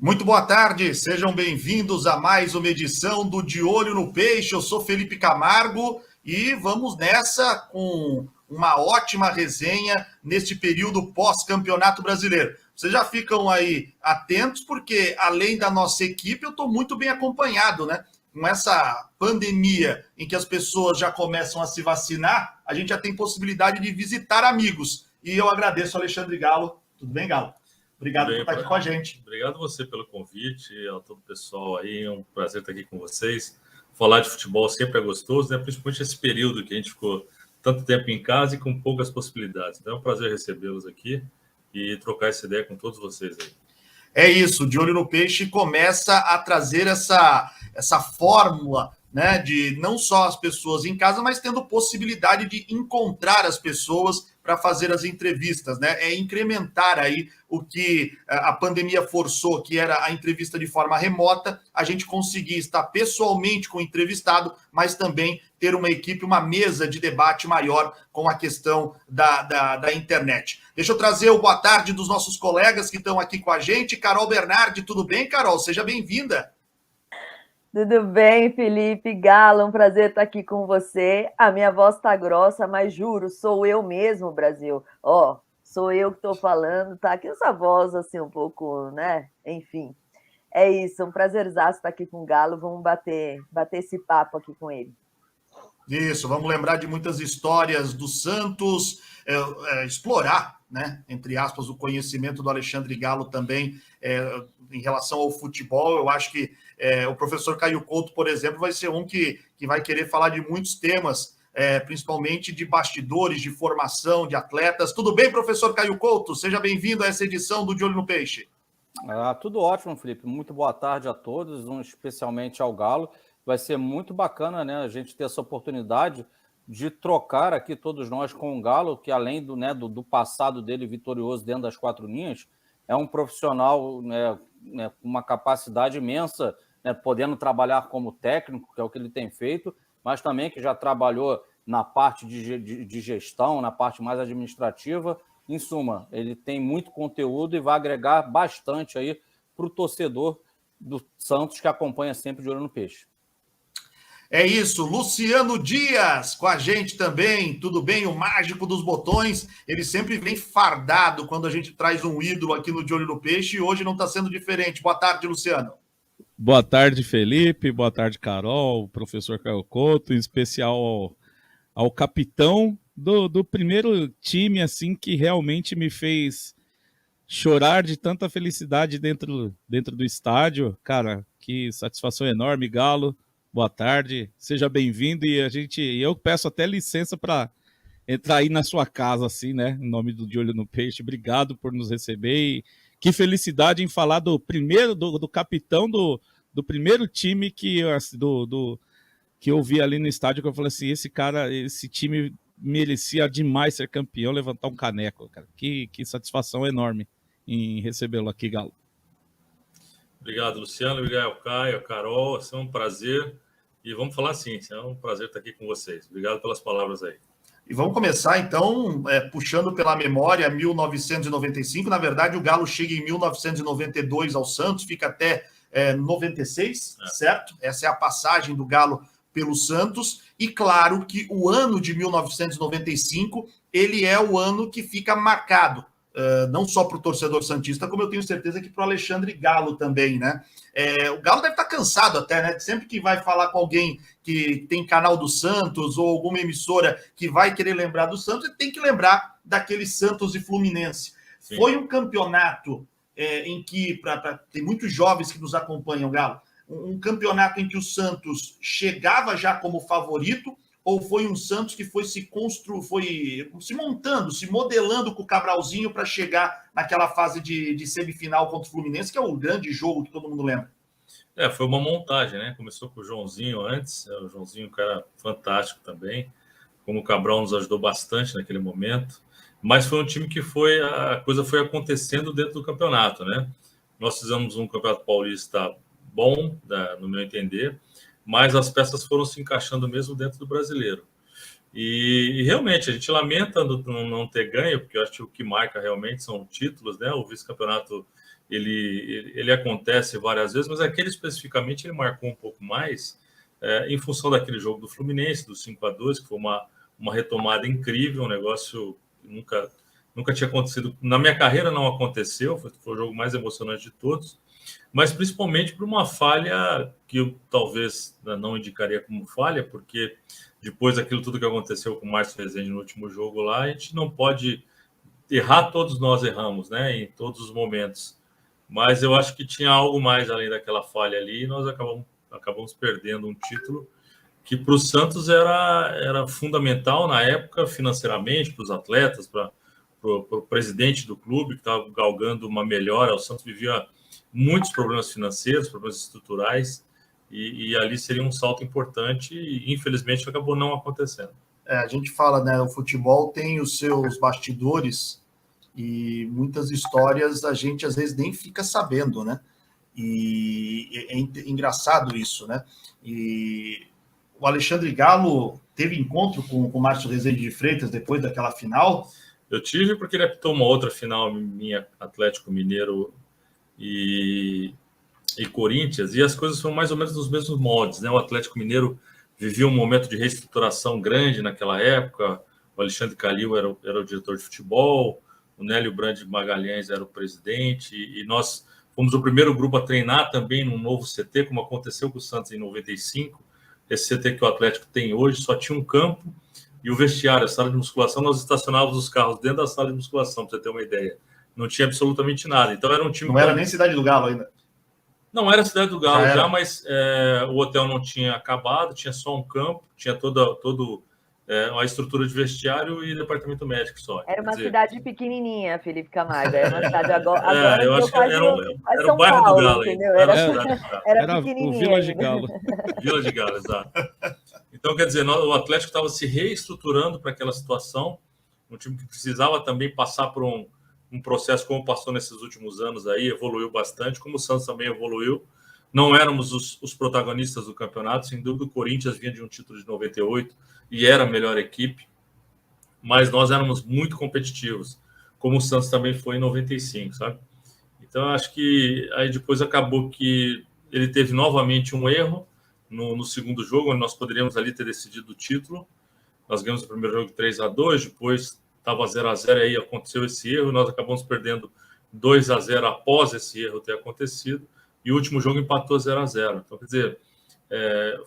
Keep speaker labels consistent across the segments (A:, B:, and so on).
A: Muito boa tarde, sejam bem-vindos a mais uma edição do De Olho no Peixe. Eu sou Felipe Camargo e vamos nessa com uma ótima resenha neste período pós-campeonato brasileiro. Vocês já ficam aí atentos porque, além da nossa equipe, eu estou muito bem acompanhado, né? Com essa pandemia em que as pessoas já começam a se vacinar, a gente já tem possibilidade de visitar amigos. E eu agradeço ao Alexandre Galo. Tudo bem, Galo? Obrigado por estar aqui com a gente.
B: Obrigado você pelo convite, a todo o pessoal aí, é um prazer estar aqui com vocês. Falar de futebol sempre é gostoso, né? Principalmente esse período que a gente ficou tanto tempo em casa e com poucas possibilidades. Então é um prazer recebê-los aqui e trocar essa ideia com todos vocês aí.
A: É isso, De Olho no Peixe começa a trazer essa fórmula, né, de não só as pessoas em casa, mas tendo possibilidade de encontrar as pessoas para fazer as entrevistas, né? É incrementar aí o que a pandemia forçou, que era a entrevista de forma remota, a gente conseguir estar pessoalmente com o entrevistado, mas também ter uma equipe, uma mesa de debate maior com a questão da internet. Deixa eu trazer o boa tarde dos nossos colegas que estão aqui com a gente. Carol Bernardi, tudo bem, Carol? Seja bem-vinda.
C: Tudo bem, Felipe Galo, um prazer estar aqui com você. A minha voz está grossa, mas juro, sou eu mesmo, Brasil. Sou eu que estou falando, tá aqui essa voz assim um pouco, né? Enfim, é isso, um prazerzaço estar aqui com o Galo, vamos bater esse papo aqui com ele.
A: Isso, vamos lembrar de muitas histórias do Santos, explorar, né, entre aspas, o conhecimento do Alexandre Galo também em relação ao futebol. Eu acho que o professor Caio Couto, por exemplo, vai ser um que vai querer falar de muitos temas, principalmente de bastidores, de formação de atletas. Tudo bem, professor Caio Couto? Seja bem-vindo a essa edição do De Olho no Peixe.
D: Tudo ótimo, Felipe. Muito boa tarde a todos, especialmente ao Galo. Vai ser muito bacana, né, a gente ter essa oportunidade de trocar aqui todos nós com o Galo, que além do passado dele vitorioso dentro das quatro linhas, é um profissional, com uma capacidade imensa, né, podendo trabalhar como técnico, que é o que ele tem feito, mas também que já trabalhou na parte de gestão, na parte mais administrativa. Em suma, ele tem muito conteúdo e vai agregar bastante aí para o torcedor do Santos, que acompanha sempre De Olho no Peixe.
A: É isso, Luciano Dias com a gente também, tudo bem? O mágico dos botões, ele sempre vem fardado quando a gente traz um ídolo aqui no De Olho no Peixe e hoje não está sendo diferente. Boa tarde, Luciano.
E: Boa tarde, Felipe, boa tarde, Carol, professor Caio Couto, em especial ao capitão do primeiro time, assim, que realmente me fez chorar de tanta felicidade dentro do estádio. Cara, que satisfação enorme, Galo. Boa tarde, seja bem-vindo e eu peço até licença para entrar aí na sua casa, assim, né? Em nome do De Olho no Peixe. Obrigado por nos receber e que felicidade em falar do primeiro, do capitão do primeiro time que eu vi ali no estádio, que eu falei assim, esse time merecia demais ser campeão, levantar um caneco, cara. Que satisfação enorme em recebê-lo aqui, Galo.
B: Obrigado, Luciano. Obrigado, Caio, Carol. É um prazer. E vamos falar assim, é um prazer estar aqui com vocês. Obrigado pelas palavras aí.
A: E vamos começar, então, puxando pela memória 1995. Na verdade, o Galo chega em 1992 ao Santos, fica até 96, certo? Essa é a passagem do Galo pelo Santos. E claro que o ano de 1995, ele é o ano que fica marcado. Não só para o torcedor santista, como eu tenho certeza que para o Alexandre Galo também, né? O Galo deve estar cansado até, né? Sempre que vai falar com alguém que tem canal do Santos ou alguma emissora que vai querer lembrar do Santos, ele tem que lembrar daquele Santos e Fluminense. Sim. Foi um campeonato em que, tem muitos jovens que nos acompanham, Galo, um campeonato em que o Santos chegava já como favorito, ou foi um Santos que foi se montando, se modelando com o Cabralzinho para chegar naquela fase de semifinal contra o Fluminense, que é o grande jogo que todo mundo lembra?
B: Foi uma montagem, né? Começou com o Joãozinho antes, o Joãozinho, um cara fantástico também, como o Cabral nos ajudou bastante naquele momento. mas foi um time que a coisa foi acontecendo dentro do campeonato, né? Nós fizemos um campeonato paulista bom, no meu entender, mas as peças foram se encaixando mesmo dentro do brasileiro. E realmente, a gente lamenta não ter ganho, porque eu acho que o que marca realmente são títulos, né? O vice-campeonato, ele acontece várias vezes, mas aquele especificamente ele marcou um pouco mais em função daquele jogo do Fluminense, do 5-2, que foi uma retomada incrível, um negócio que nunca tinha acontecido. Na minha carreira não aconteceu, foi o jogo mais emocionante de todos, mas principalmente por uma falha que eu talvez não indicaria como falha, porque depois daquilo tudo que aconteceu com o Márcio Rezende no último jogo lá, a gente não pode errar, todos nós erramos, né, em todos os momentos. Mas eu acho que tinha algo mais além daquela falha ali, e nós acabamos perdendo um título que para o Santos era fundamental na época, financeiramente, para os atletas, para o presidente do clube, que estava galgando uma melhora. O Santos vivia muitos problemas financeiros, problemas estruturais, e ali seria um salto importante, e infelizmente acabou não acontecendo.
A: A gente fala, né, o futebol tem os seus bastidores e muitas histórias a gente às vezes nem fica sabendo, né? E é engraçado isso, né? E o Alexandre Galo teve encontro com o Márcio Rezende de Freitas depois daquela final?
B: Eu tive, porque ele apitou uma outra final, minha Atlético Mineiro e Corinthians, e as coisas foram mais ou menos nos mesmos moldes, né? O Atlético Mineiro vivia um momento de reestruturação grande naquela época. O Alexandre Calil era o diretor de futebol, o Nélio Brandi Magalhães era o presidente, e nós fomos o primeiro grupo a treinar também num novo CT, como aconteceu com o Santos em 95. Esse CT que o Atlético tem hoje só tinha um campo e o vestiário, a sala de musculação. Nós estacionávamos os carros dentro da sala de musculação, para você ter uma ideia. Não tinha absolutamente nada. Então era um time...
A: Não era nem Cidade do Galo ainda.
B: Não era Cidade do Galo já, mas o hotel não tinha acabado, tinha só um campo, tinha toda a estrutura de vestiário e departamento médico só.
C: Era uma cidade pequenininha, Felipe Camargo. Era uma cidade agora
B: eu acho que era o bairro do Galo.
C: Entendeu?
B: Era
C: pequenininha.
E: O Vila de Galo.
B: Vila de Galo, exato. Então, quer dizer, o Atlético estava se reestruturando para aquela situação, um time que precisava também passar por um processo como passou nesses últimos anos aí, evoluiu bastante, como o Santos também evoluiu. Não éramos os protagonistas do campeonato, sem dúvida o Corinthians vinha de um título de 98 e era a melhor equipe, mas nós éramos muito competitivos, como o Santos também foi em 95, sabe? Então, eu acho que aí depois acabou que ele teve novamente um erro no segundo jogo, onde nós poderíamos ali ter decidido o título. Nós ganhamos o primeiro jogo 3-2, depois estava 0-0, aí aconteceu esse erro, nós acabamos perdendo 2-0 após esse erro ter acontecido, e o último jogo empatou 0-0. Então, quer dizer,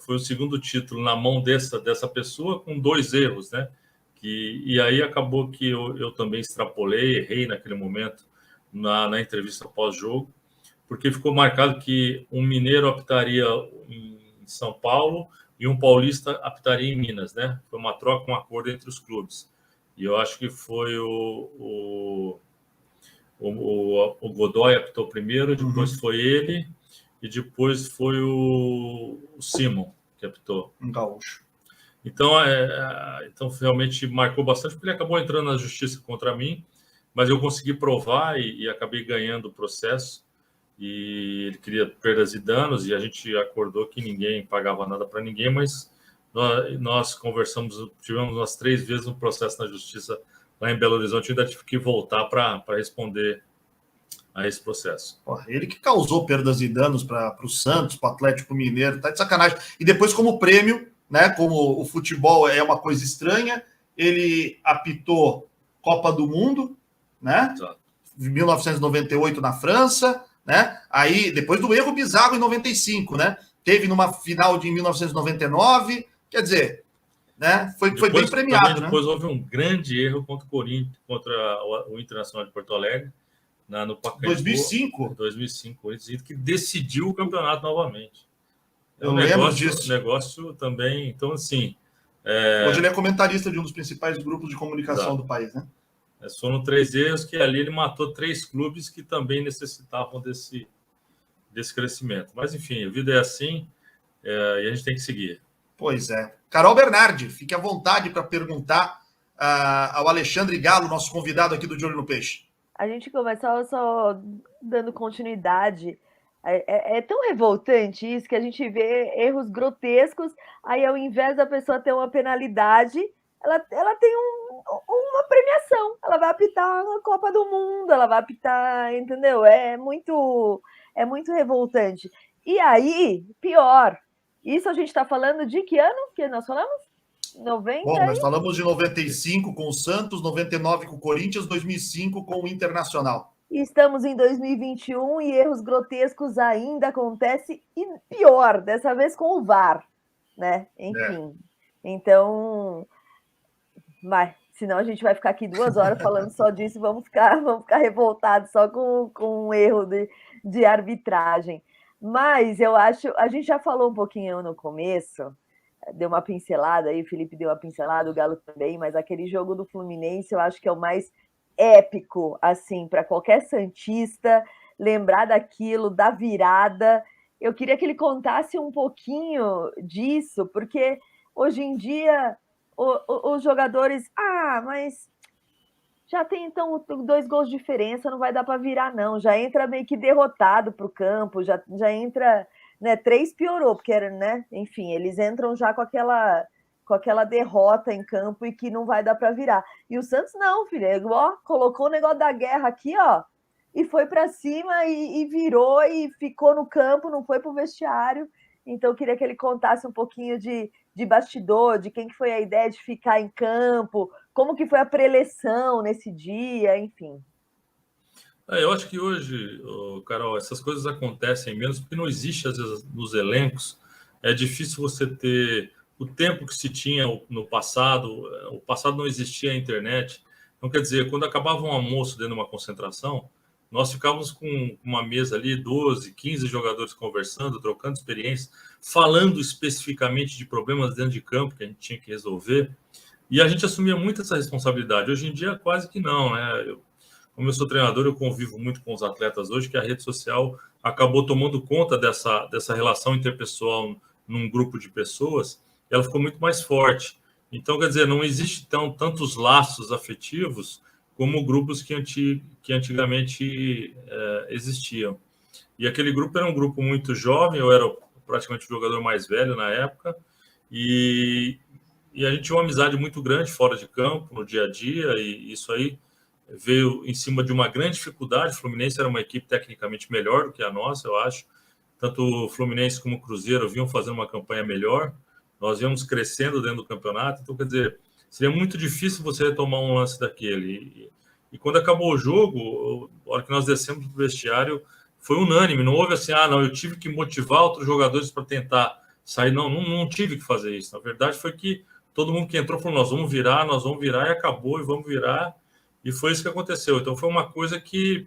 B: foi o segundo título na mão dessa pessoa com 2 erros, né? E aí acabou que eu também extrapolei, errei naquele momento na entrevista pós-jogo, porque ficou marcado que um mineiro apitaria em São Paulo e um paulista apitaria em Minas, né? Foi uma troca, um acordo entre os clubes. E eu acho que foi o Godoy apitou primeiro, depois foi ele, e depois foi o Simon que apitou.
A: Um gaúcho.
B: Então, então, realmente marcou bastante, porque ele acabou entrando na justiça contra mim, mas eu consegui provar e acabei ganhando o processo. E ele queria perdas e danos, e a gente acordou que ninguém pagava nada para ninguém, mas nós conversamos, tivemos umas 3 vezes um processo na justiça lá em Belo Horizonte, e ainda tive que voltar para responder a esse processo.
A: Ele que causou perdas e danos para o Santos, para o Atlético Mineiro, tá de sacanagem. E depois, como prêmio, né, como o futebol é uma coisa estranha, ele apitou Copa do Mundo, né?
B: Exato.
A: 1998 na França, né? Aí, depois do erro bizarro em 95, né? Teve numa final de 1999, quer dizer, né? Foi bem premiado, né?
B: Depois houve um grande erro contra o Corinthians, contra o Internacional de Porto Alegre, no Pacaembu. 2005, que decidiu o campeonato novamente.
A: Eu lembro disso.
B: Negócio também, então assim...
A: Hoje ele é comentarista de um dos principais grupos de comunicação do país, né?
B: Foram 3 erros que ali ele matou 3 clubes que também necessitavam desse crescimento. Mas, enfim, a vida é assim e a gente tem que seguir.
A: Pois é. Carol Bernardi, fique à vontade para perguntar ao Alexandre Galo, nosso convidado aqui do De Olho no Peixe?
C: A gente começou só dando continuidade. É tão revoltante isso que a gente vê erros grotescos, aí ao invés da pessoa ter uma penalidade, ela tem uma premiação. Ela vai apitar a Copa do Mundo, ela vai apitar, entendeu? É muito revoltante. E aí, pior, isso a gente está falando de que ano que nós falamos? 90?
A: Bom, nós falamos de 95 com o Santos, 99 com o Corinthians, 2005 com o Internacional.
C: Estamos em 2021 e erros grotescos ainda acontecem, e pior, dessa vez com o VAR, né? Enfim. Então, mas senão a gente vai ficar aqui 2 horas falando só disso e vamos ficar revoltados só com um erro de arbitragem. Mas eu acho, a gente já falou um pouquinho no começo, deu uma pincelada aí, o Felipe deu uma pincelada, o Galo também, mas aquele jogo do Fluminense eu acho que é o mais épico, assim, para qualquer santista lembrar daquilo, da virada. Eu queria que ele contasse um pouquinho disso, porque hoje em dia os jogadores, mas já tem então 2 gols de diferença, não vai dar para virar não, já entra meio que derrotado para o campo, já entra, né, 3 piorou, porque era, né, enfim, eles entram já com aquela derrota em campo e que não vai dar para virar. E o Santos não, filho, colocou o negócio da guerra aqui, e foi para cima e virou e ficou no campo, não foi para o vestiário. Então eu queria que ele contasse um pouquinho de bastidor, de quem que foi a ideia de ficar em campo, como que foi a preleção nesse dia, enfim.
B: Eu acho que hoje, Carol, essas coisas acontecem menos porque não existe, às vezes, nos elencos, é difícil você ter o tempo que se tinha no passado. O passado não existia a internet. Então, quer dizer, quando acabava um almoço dentro de uma concentração, nós ficávamos com uma mesa ali, 12, 15 jogadores conversando, trocando experiências, falando especificamente de problemas dentro de campo que a gente tinha que resolver. E a gente assumia muito essa responsabilidade. Hoje em dia, quase que não, né? Como eu sou treinador, eu convivo muito com os atletas hoje, que a rede social acabou tomando conta dessa relação interpessoal num grupo de pessoas, e ela ficou muito mais forte. Então, quer dizer, não existe tantos laços afetivos como grupos que antigamente existiam. E aquele grupo era um grupo muito jovem, eu era praticamente o jogador mais velho na época, e a gente tinha uma amizade muito grande fora de campo, no dia a dia, e isso aí veio em cima de uma grande dificuldade. O Fluminense era uma equipe tecnicamente melhor do que a nossa, eu acho. Tanto o Fluminense como o Cruzeiro vinham fazendo uma campanha melhor. Nós íamos crescendo dentro do campeonato. Então, quer dizer, seria muito difícil você retomar um lance daquele. E quando acabou o jogo, a hora que nós descemos do vestiário, foi unânime. Não houve assim, não, eu tive que motivar outros jogadores para tentar sair. Não tive que fazer isso. Na verdade, foi que todo mundo que entrou falou, nós vamos virar, e acabou, e vamos virar. E foi isso que aconteceu. Então, foi uma coisa que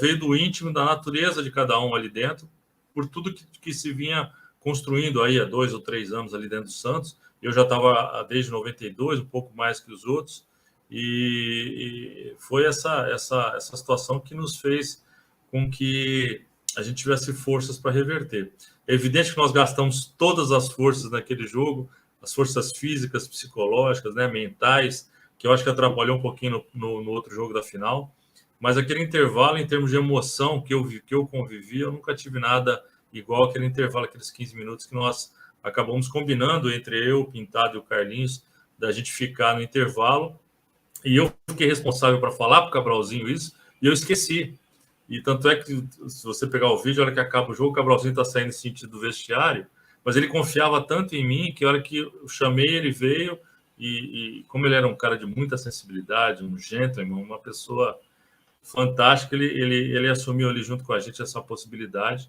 B: veio do íntimo, da natureza de cada um ali dentro, por tudo que se vinha construindo aí há 2 ou 3 anos ali dentro do Santos. Eu já estava desde 92, um pouco mais que os outros, e foi essa situação que nos fez com que a gente tivesse forças para reverter. É evidente que nós gastamos todas as forças naquele jogo, as forças físicas, psicológicas, né, mentais, que eu acho que atrapalhou um pouquinho no outro jogo da final, mas aquele intervalo, em termos de emoção que eu convivi, eu nunca tive nada igual aquele intervalo, aqueles 15 minutos que nós acabamos combinando entre eu, o Pintado e o Carlinhos, da gente ficar no intervalo, e eu fiquei responsável para falar para o Cabralzinho isso, e eu esqueci. E tanto é que, se você pegar o vídeo, a hora que acaba o jogo, o Cabralzinho está saindo no sentido do vestiário, mas ele confiava tanto em mim que a hora que eu chamei, ele veio. E como ele era um cara de muita sensibilidade, um gentleman, uma pessoa fantástica, ele assumiu ali junto com a gente essa possibilidade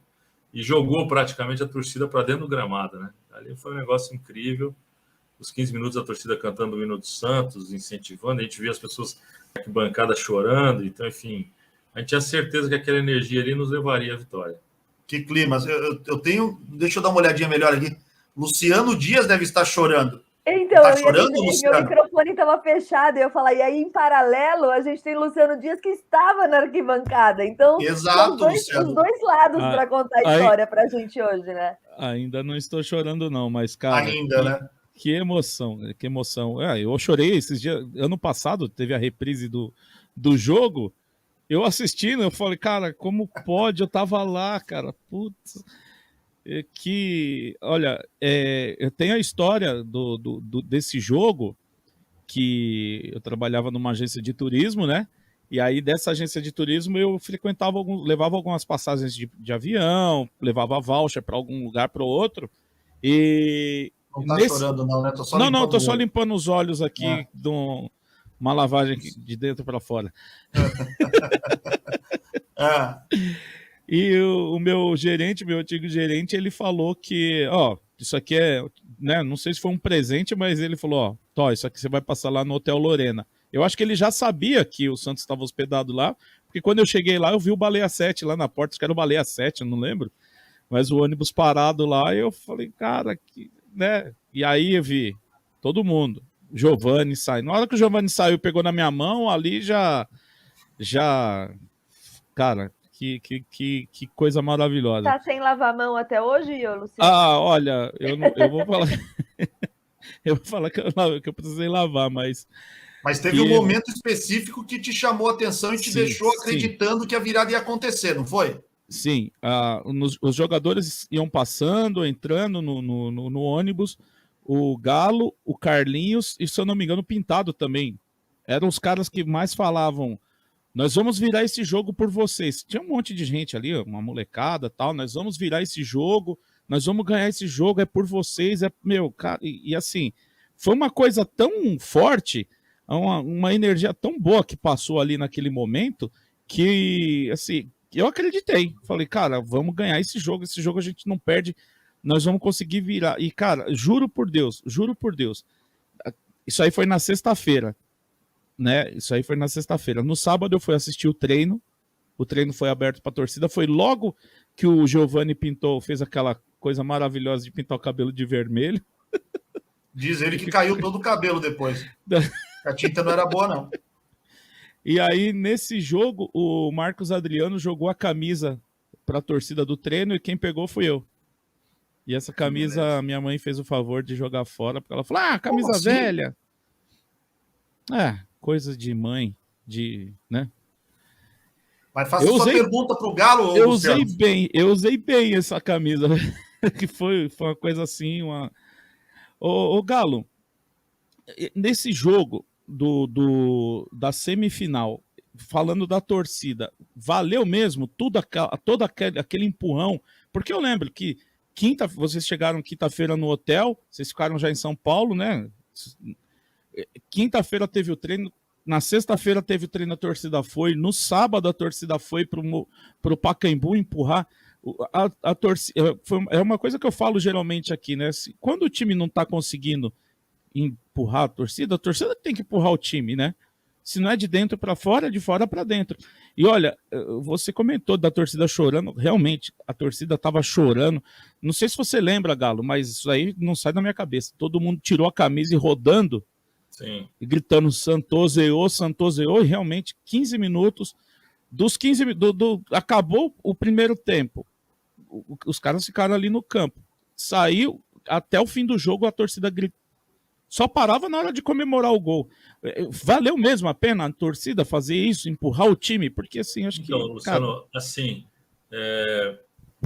B: e jogou praticamente a torcida para dentro do gramado, né? Ali foi um negócio incrível. Os 15 minutos a torcida cantando o hino do Santos, incentivando, a gente via as pessoas na arquibancada chorando. Então, enfim, a gente tinha certeza que aquela energia ali nos levaria à vitória.
A: Que clima. Eu tenho... Deixa eu dar uma olhadinha melhor aqui. Luciano Dias deve estar chorando.
C: Então,
A: tá chorando, Luciano?
C: Meu microfone estava fechado, e eu falei, e aí em paralelo a gente tem Luciano Dias que estava na arquibancada, então
A: exato,
C: os dois lados para contar a história para a gente hoje, né?
E: Ainda não estou chorando não, mas cara,
A: ainda, né?
E: Que emoção, que emoção. Eu chorei esses dias. Ano passado teve a reprise do jogo. Eu assistindo, eu falei, cara, como pode? Eu tava lá, cara. Putz. Olha, eu tenho a história desse jogo, que eu trabalhava numa agência de turismo, né? E aí dessa agência de turismo eu frequentava levava algumas passagens de avião, levava voucher para algum lugar para o outro. E
A: Não tá chorando não, né? Tô só
E: não,
A: limpando
E: tô
A: o
E: só
A: olho.
E: limpando os olhos aqui de uma lavagem de dentro para fora. E o meu gerente, meu antigo gerente, ele falou que, isso aqui né, não sei se foi um presente, mas ele falou, isso aqui você vai passar lá no Hotel Lorena. Eu acho que ele já sabia que o Santos estava hospedado lá, porque quando eu cheguei lá, eu vi o Baleia 7 lá na porta, acho que era o Baleia 7, eu não lembro, mas o ônibus parado lá, e eu falei, cara, né? E aí eu vi todo mundo, Giovani sai. Na hora que o Giovani saiu, pegou na minha mão, ali já, cara, que coisa maravilhosa.
C: Tá sem lavar a mão até hoje, Luciano?
E: Olha, eu vou falar. Eu vou falar que eu precisei lavar, mas.
A: Mas teve um momento específico que te chamou a atenção e te deixou acreditando que a virada ia acontecer, não foi?
E: Sim. Os jogadores iam passando, entrando no ônibus. O Galo, o Carlinhos e, se eu não me engano, o Pintado também. Eram os caras que mais falavam: nós vamos virar esse jogo por vocês. Tinha um monte de gente ali, uma molecada tal. Nós vamos virar esse jogo, nós vamos ganhar esse jogo, é por vocês. Meu, cara, e assim, foi uma coisa tão forte, uma energia tão boa que passou ali naquele momento, que, assim, eu acreditei. Falei, cara, vamos ganhar esse jogo a gente não perde, nós vamos conseguir virar. E, cara, juro por Deus, isso aí foi na sexta-feira. Né? Isso aí foi na sexta-feira. No sábado eu fui assistir o treino foi aberto para a torcida, foi logo que o Giovani fez aquela coisa maravilhosa de pintar o cabelo de vermelho.
A: Diz ele que caiu todo o cabelo depois. A tinta não era boa, não.
E: E aí, nesse jogo, o Marcos Adriano jogou a camisa para a torcida do treino e quem pegou fui eu. E essa camisa, a minha mãe fez o favor de jogar fora, porque ela falou, camisa
A: assim?
E: velha. Coisa de mãe, né?
A: Mas faça sua pergunta pro Galo, Luciano.
E: Eu usei bem essa camisa, que foi uma coisa assim, Ô, Galo, nesse jogo da semifinal, falando da torcida, valeu mesmo todo aquele empurrão? Porque eu lembro que vocês chegaram quinta-feira no hotel, vocês ficaram já em São Paulo, né? Quinta-feira teve o treino, na sexta-feira teve o treino, a torcida foi, no sábado a torcida foi pro Pacaembu empurrar. A torcida, é uma coisa que eu falo geralmente aqui, né? Quando o time não está conseguindo empurrar a torcida tem que empurrar o time, né? Se não é de dentro para fora, é de fora para dentro. E olha, você comentou da torcida chorando, realmente, a torcida estava chorando. Não sei se você lembra, Galo, mas isso aí não sai da minha cabeça. Todo mundo tirou a camisa e rodando.
B: Sim.
E: E gritando Santoseou, e realmente 15 minutos, dos 15 acabou o primeiro tempo, os caras ficaram ali no campo, saiu, até o fim do jogo a torcida só parava na hora de comemorar o gol. Valeu mesmo a pena a torcida fazer isso, empurrar o time? Porque assim, acho que...
B: Luciano, assim,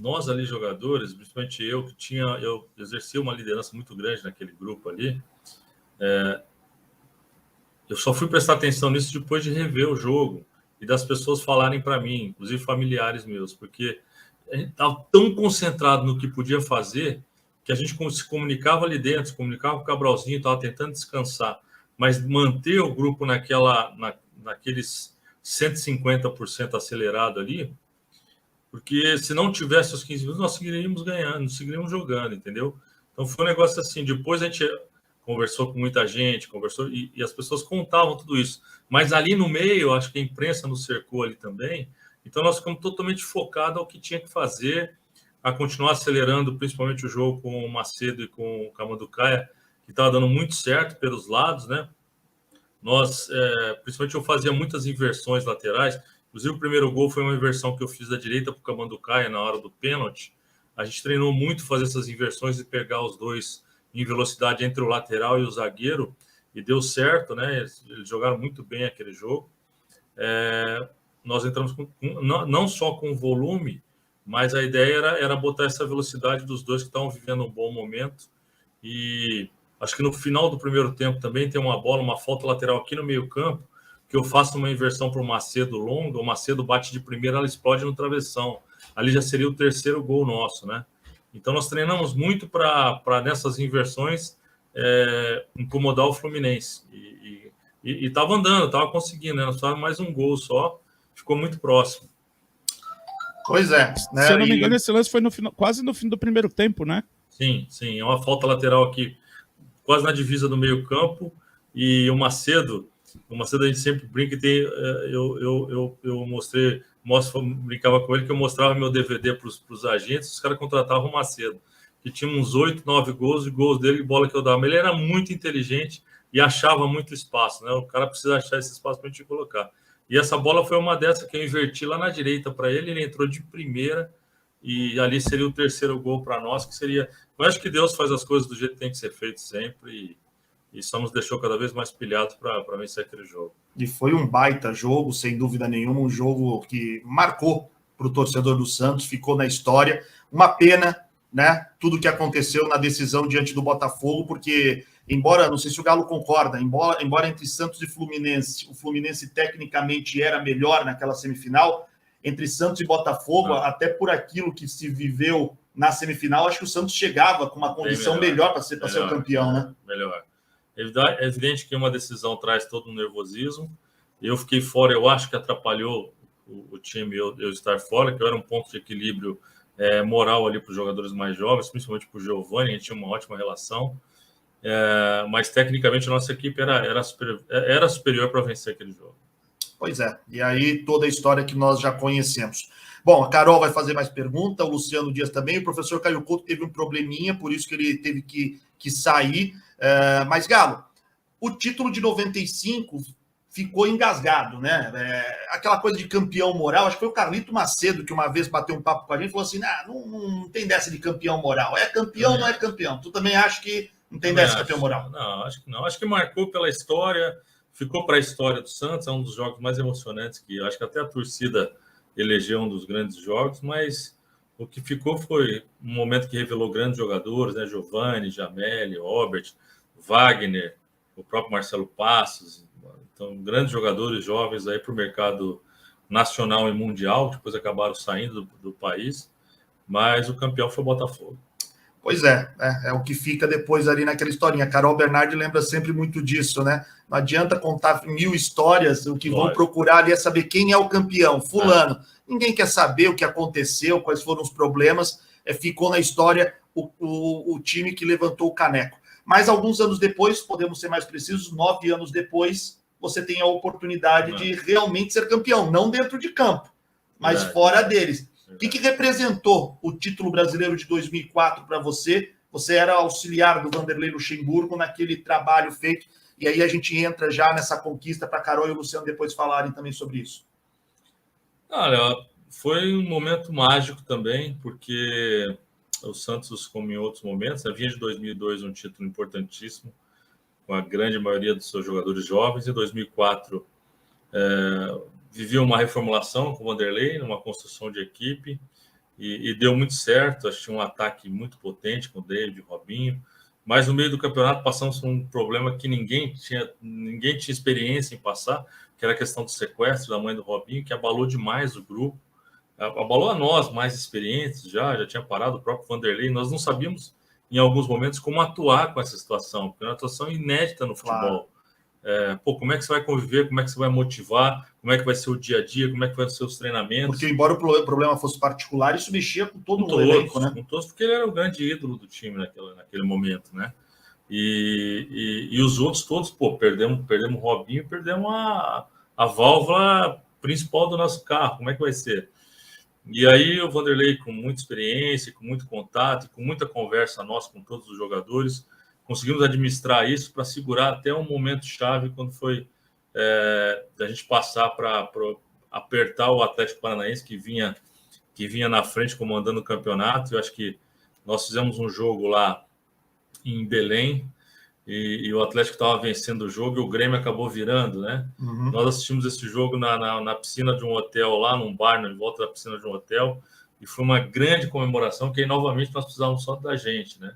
B: nós ali jogadores, principalmente eu exerci uma liderança muito grande naquele grupo ali, eu só fui prestar atenção nisso depois de rever o jogo e das pessoas falarem para mim, inclusive familiares meus, porque a gente estava tão concentrado no que podia fazer que a gente se comunicava ali dentro, se comunicava com o Cabralzinho, estava tentando descansar, mas manter o grupo naqueles 150% acelerado ali, porque se não tivesse os 15 minutos, nós seguiríamos ganhando, seguiríamos jogando, entendeu? Então foi um negócio assim, depois a gente conversou com muita gente, e as pessoas contavam tudo isso. Mas ali no meio, acho que a imprensa nos cercou ali também, então nós ficamos totalmente focados ao que tinha que fazer, a continuar acelerando, principalmente o jogo com o Macedo e com o Camanducaia, que estava dando muito certo pelos lados, né? Nós, principalmente eu fazia muitas inversões laterais, inclusive o primeiro gol foi uma inversão que eu fiz da direita para o Camanducaia na hora do pênalti. A gente treinou muito fazer essas inversões e pegar os dois em velocidade entre o lateral e o zagueiro, e deu certo, né? Eles jogaram muito bem aquele jogo. Nós entramos não só com volume, mas a ideia era botar essa velocidade dos dois que estavam vivendo um bom momento. E acho que no final do primeiro tempo também tem uma bola, uma falta lateral aqui no meio-campo, que eu faço uma inversão para o Macedo longa, o Macedo bate de primeira, ela explode no travessão. Ali já seria o terceiro gol nosso, né? Então nós treinamos muito para nessas inversões incomodar o Fluminense. E estava andando, estava conseguindo, né? Só mais um gol só, ficou muito próximo.
A: Pois é. Né?
E: Se eu não me engano, esse lance foi quase no fim do primeiro tempo, né?
B: Sim, é uma falta lateral aqui, quase na divisa do meio-campo, e o Macedo a gente sempre brinca, eu brincava com ele que eu mostrava meu DVD para os agentes, os caras contratavam o Macedo, que tinha uns 8, 9 gols, e gols dele, bola que eu dava. Mas ele era muito inteligente e achava muito espaço, né? O cara precisa achar esse espaço para a gente colocar. E essa bola foi uma dessas que eu inverti lá na direita para ele, ele entrou de primeira, e ali seria o terceiro gol para nós, que seria... Eu acho que Deus faz as coisas do jeito que tem que ser feito sempre, e só nos deixou cada vez mais pilhados para vencer aquele jogo.
A: E foi um baita jogo, sem dúvida nenhuma, um jogo que marcou para o torcedor do Santos, ficou na história. Uma pena, né? Tudo que aconteceu na decisão diante do Botafogo, porque, embora, não sei se o Galo concorda, embora entre Santos e Fluminense, o Fluminense tecnicamente era melhor naquela semifinal, entre Santos e Botafogo, até por aquilo que se viveu na semifinal, acho que o Santos chegava com uma condição melhor para ser o campeão, né?
B: Melhor. É evidente que uma decisão traz todo um nervosismo. Eu fiquei fora, eu acho que atrapalhou o time eu estar fora, que eu era um ponto de equilíbrio moral ali para os jogadores mais jovens, principalmente para o Giovani, a gente tinha uma ótima relação. Mas tecnicamente a nossa equipe era superior para vencer aquele jogo.
A: Pois é, e aí toda a história que nós já conhecemos. Bom, a Carol vai fazer mais pergunta, o Luciano Dias também, o professor Caio Couto teve um probleminha, por isso que ele teve que sair. Mas, Galo, o título de 95 ficou engasgado, né? Aquela coisa de campeão moral, acho que foi o Carlito Macedo que uma vez bateu um papo com a gente e falou assim, não tem dessa de campeão moral, é campeão, não é campeão. Tu também acha que não tem dessa de campeão moral?
B: Não, acho que não. Acho que marcou pela história, ficou para a história do Santos, é um dos jogos mais emocionantes que eu acho que até a torcida elegeu um dos grandes jogos, mas o que ficou foi um momento que revelou grandes jogadores, né? Giovani, Jameli, Robert, Wagner, o próprio Marcelo Passos, então grandes jogadores jovens aí para o mercado nacional e mundial, depois acabaram saindo do país, mas o campeão foi o Botafogo.
A: Pois é o que fica depois ali naquela historinha. A Carol Bernardi lembra sempre muito disso, né? Não adianta contar 1000 histórias, o que vão procurar ali é saber quem é o campeão, fulano. Ninguém quer saber o que aconteceu, quais foram os problemas, ficou na história o time que levantou o caneco. Mas alguns anos depois, podemos ser mais precisos, 9 anos depois, você tem a oportunidade de realmente ser campeão, não dentro de campo, mas fora deles. O que representou o título brasileiro de 2004 para você? Você era auxiliar do Vanderlei Luxemburgo naquele trabalho feito, e aí a gente entra já nessa conquista para a Carol e o Luciano depois falarem também sobre isso.
B: Olha, foi um momento mágico também, porque o Santos, como em outros momentos, vinha de 2002 um título importantíssimo, com a grande maioria dos seus jogadores jovens, em 2004 vivia uma reformulação com o Vanderlei, uma construção de equipe, e deu muito certo. Acho que tinha um ataque muito potente com o David e o Robinho, mas no meio do campeonato passamos por um problema que ninguém tinha experiência em passar, que era a questão do sequestro da mãe do Robinho, que abalou demais o grupo, abalou a nós mais experientes, já tinha parado o próprio Vanderlei. Nós não sabíamos em alguns momentos como atuar com essa situação, porque é uma situação inédita no futebol. Claro. Como é que você vai conviver, como é que você vai motivar, como é que vai ser o dia a dia, como é que vai ser os treinamentos.
A: Porque embora o problema fosse particular, isso mexia com todo o elenco, né?
B: Com todos, porque ele era o grande ídolo do time naquele momento, né? E os outros todos, perdemos o Robinho, perdemos a válvula principal do nosso carro, como é que vai ser? E aí o Vanderlei, com muita experiência, com muito contato, com muita conversa nossa com todos os jogadores, conseguimos administrar isso para segurar até um momento chave, quando foi da gente passar para apertar o Atlético Paranaense, que vinha na frente comandando o campeonato. Eu acho que nós fizemos um jogo lá em Belém, e o Atlético estava vencendo o jogo e o Grêmio acabou virando, né?
A: Uhum.
B: Nós assistimos esse jogo na piscina de um hotel lá, num bar, em volta da piscina de um hotel, e foi uma grande comemoração, que aí, novamente nós precisávamos só da gente, né?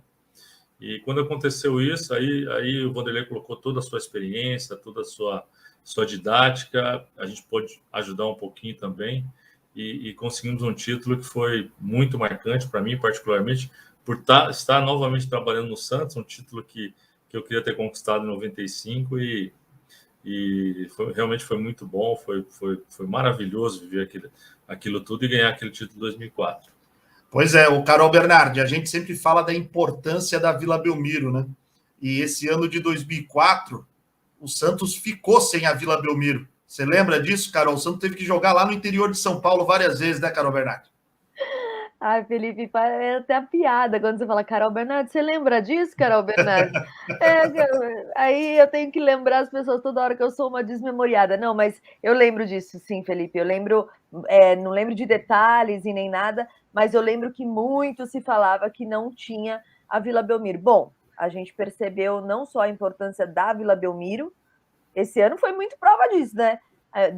B: E quando aconteceu isso, aí o Vanderlei colocou toda a sua experiência, toda a sua didática, a gente pôde ajudar um pouquinho também, e conseguimos um título que foi muito marcante para mim, particularmente, por estar novamente trabalhando no Santos, um título que eu queria ter conquistado em 95, e realmente foi muito bom, foi maravilhoso viver aquilo tudo e ganhar aquele título em 2004.
A: Pois é, o Carol Bernardi, a gente sempre fala da importância da Vila Belmiro, né? E esse ano de 2004, o Santos ficou sem a Vila Belmiro. Você lembra disso, Carol? O Santos teve que jogar lá no interior de São Paulo várias vezes, né, Carol Bernardi?
C: Ai, Felipe, é até a piada quando você fala Carol Bernardi. Você lembra disso, Carol Bernardi? Aí eu tenho que lembrar as pessoas toda hora que eu sou uma desmemoriada. Não, mas eu lembro disso, sim, Felipe. Eu lembro, não lembro de detalhes e nem nada, mas eu lembro que muito se falava que não tinha a Vila Belmiro. Bom, a gente percebeu não só a importância da Vila Belmiro, esse ano foi muito prova disso, né?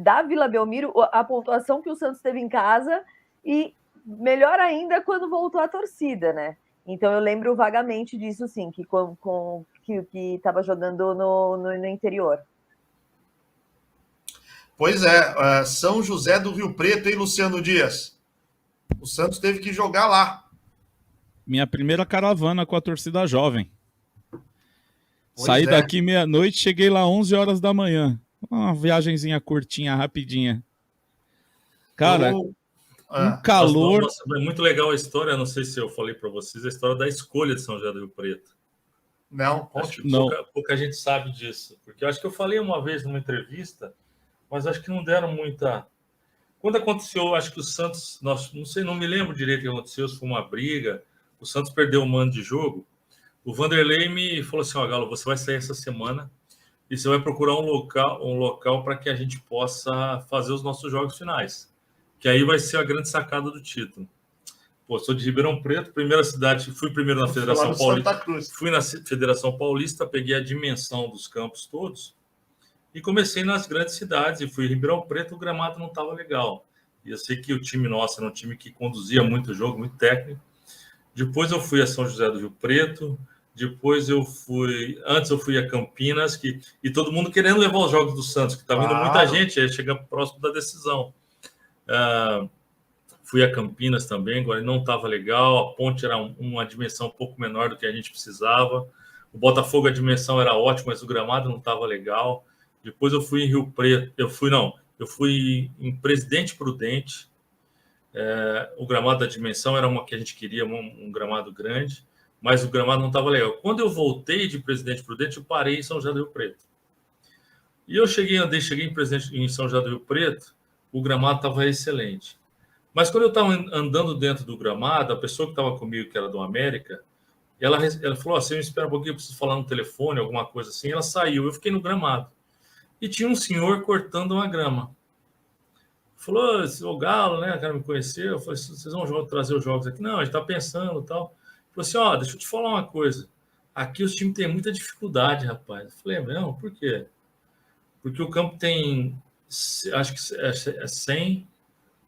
C: Da Vila Belmiro, a pontuação que o Santos teve em casa e melhor ainda quando voltou a torcida, né? Então eu lembro vagamente disso, sim, que estava jogando no interior.
A: Pois é, São José do Rio Preto, hein, Luciano Dias? O Santos teve que jogar lá.
E: Minha primeira caravana com a torcida jovem. Saí daqui meia-noite, cheguei lá 11 horas da manhã. Uma viagenzinha curtinha, rapidinha. Cara, um calor...
B: Nossa, é muito legal a história, não sei se eu falei para vocês, a história da escolha de São José do Rio Preto.
A: Não,
B: acho que
E: não.
B: Pouca gente sabe disso. Porque eu acho que eu falei uma vez numa entrevista, mas acho que não deram muita... Quando aconteceu, acho que o Santos... não me lembro direito o que aconteceu, se foi uma briga, o Santos perdeu o mando de jogo. O Vanderlei me falou assim, Galo, você vai sair essa semana e você vai procurar um local para que a gente possa fazer os nossos jogos finais, que aí vai ser a grande sacada do título. Pô, sou de Ribeirão Preto, primeira cidade, fui primeiro na Federação Paulista, fui na Federação Paulista, peguei a dimensão dos campos todos e comecei nas grandes cidades, e fui em Ribeirão Preto, o gramado não estava legal. E eu sei que o time nosso era um time que conduzia muito o jogo, muito técnico. Depois eu fui a São José do Rio Preto, antes eu fui a Campinas, e todo mundo querendo levar os jogos do Santos, que está vindo muita gente, aí chega próximo da decisão. Fui a Campinas também, agora não estava legal, a Ponte era uma dimensão um pouco menor do que a gente precisava, o Botafogo a dimensão era ótima, mas o gramado não estava legal. Depois eu fui em Rio Preto, eu fui em Presidente Prudente, o gramado da dimensão era uma que a gente queria, um gramado grande, mas o gramado não estava legal. Quando eu voltei de Presidente Prudente, eu parei em São José do Rio Preto. E eu cheguei em São José do Rio Preto, o gramado estava excelente. Mas quando eu estava andando dentro do gramado, a pessoa que estava comigo, que era do América, ela falou, você me espera um pouquinho, eu preciso falar no telefone, alguma coisa assim. Ela saiu, eu fiquei no gramado. E tinha um senhor cortando uma grama. Falou, o Galo, né, cara me conheceu. Eu falei, vocês vão trazer os jogos aqui? Não, a gente está pensando e tal. Falou assim, deixa eu te falar uma coisa. Aqui os times têm muita dificuldade, rapaz. Eu falei, não, por quê? Porque o campo tem, acho que é 100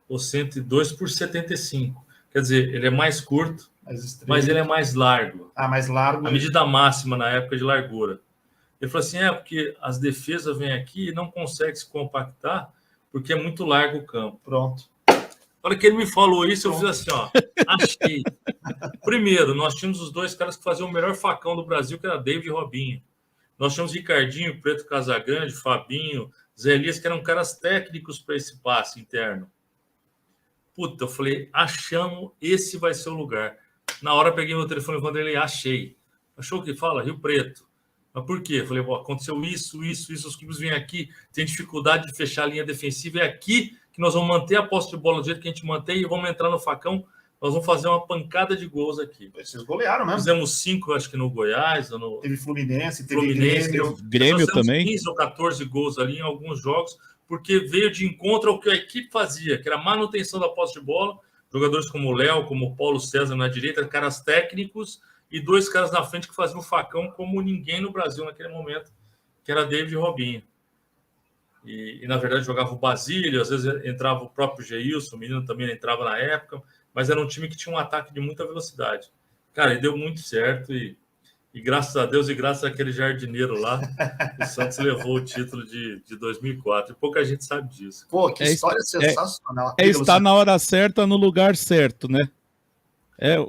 B: ou 102 por 75. Quer dizer, ele é mais curto, mas ele é mais largo.
A: Mais largo.
B: A medida máxima na época de largura. Ele falou assim, porque as defesas vêm aqui e não conseguem se compactar porque é muito largo o campo.
A: Pronto.
B: Na hora que ele me falou isso, eu fiz assim, achei. Primeiro, nós tínhamos os dois caras que faziam o melhor facão do Brasil, que era David e Robinho. Nós tínhamos Ricardinho, Preto Casagrande, Fabinho, Zé Elias, que eram caras técnicos para esse passe interno. Puta, eu falei, achamos, esse vai ser o lugar. Na hora, peguei meu telefone e Vanderlei, achei. Achou o que fala? Rio Preto. Mas por quê? Eu falei, aconteceu isso, os clubes vêm aqui, tem dificuldade de fechar a linha defensiva, é aqui que nós vamos manter a posse de bola do jeito que a gente mantém e vamos entrar no facão, nós vamos fazer uma pancada de gols aqui.
A: Vocês golearam mesmo.
B: Fizemos 5, acho que no Goiás.
A: Teve Fluminense, teve
E: Grêmio também.
B: 15 ou 14 gols ali em alguns jogos, porque veio de encontro ao que a equipe fazia, que era a manutenção da posse de bola, jogadores como o Léo, como o Paulo César na direita, caras técnicos, e 2 caras na frente que faziam um facão como ninguém no Brasil naquele momento, que era David e Robinho. E na verdade, jogava o Basílio, às vezes entrava o próprio Geilson, o menino também entrava na época, mas era um time que tinha um ataque de muita velocidade. Cara, e deu muito certo, e graças a Deus e graças àquele jardineiro lá, o Santos levou o título de 2004. E pouca gente sabe disso.
A: Pô, que história sensacional.
E: Estar na hora certa, no lugar certo, né?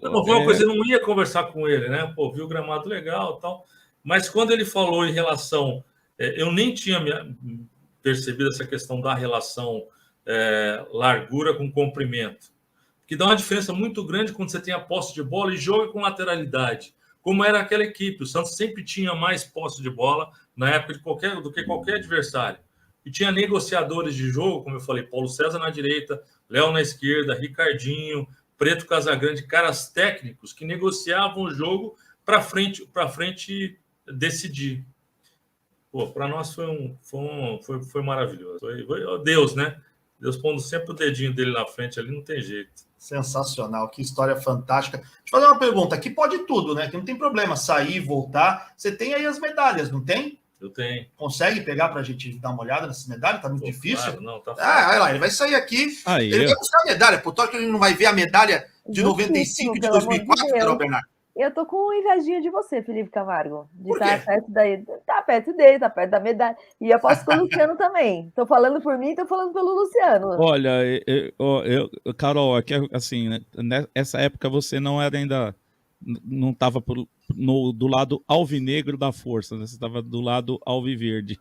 B: Não foi uma coisa, eu não ia conversar com ele, né? Pô, viu o gramado legal e tal. Mas quando ele falou em relação... eu nem tinha percebido essa questão da relação largura com comprimento. Que dá uma diferença muito grande quando você tem a posse de bola e joga com lateralidade. Como era aquela equipe. O Santos sempre tinha mais posse de bola na época do que qualquer adversário. E tinha negociadores de jogo, como eu falei, Paulo César na direita, Léo na esquerda, Ricardinho, Preto Casagrande, caras técnicos que negociavam o jogo para frente decidir. Pô, para nós foi maravilhoso. Foi Deus, né? Deus pondo sempre o dedinho dele na frente ali, não tem jeito.
A: Sensacional, que história fantástica. Deixa eu fazer uma pergunta. Aqui pode tudo, né? Que não tem problema sair, voltar. Você tem aí as medalhas, não tem?
B: Eu tenho.
A: Consegue pegar pra gente dar uma olhada nessas medalhas? Tá muito difícil.
B: Claro, não, tá fácil.
A: Olha lá, ele vai sair aqui.
E: Aí,
A: ele vai buscar a medalha. Por que ele não vai ver a medalha de 95 e de 2004, Carol Bernardo?
C: Eu tô com invejinha de você, Felipe Camargo. De estar perto daí. Tá perto dele, tá perto da medalha. E eu posso com o Luciano também. Tô falando por mim, tô falando pelo Luciano.
E: Olha, Carol, aqui, assim, né, nessa época você não era ainda. Não estava do lado alvinegro da força, né? Você estava do lado alviverde.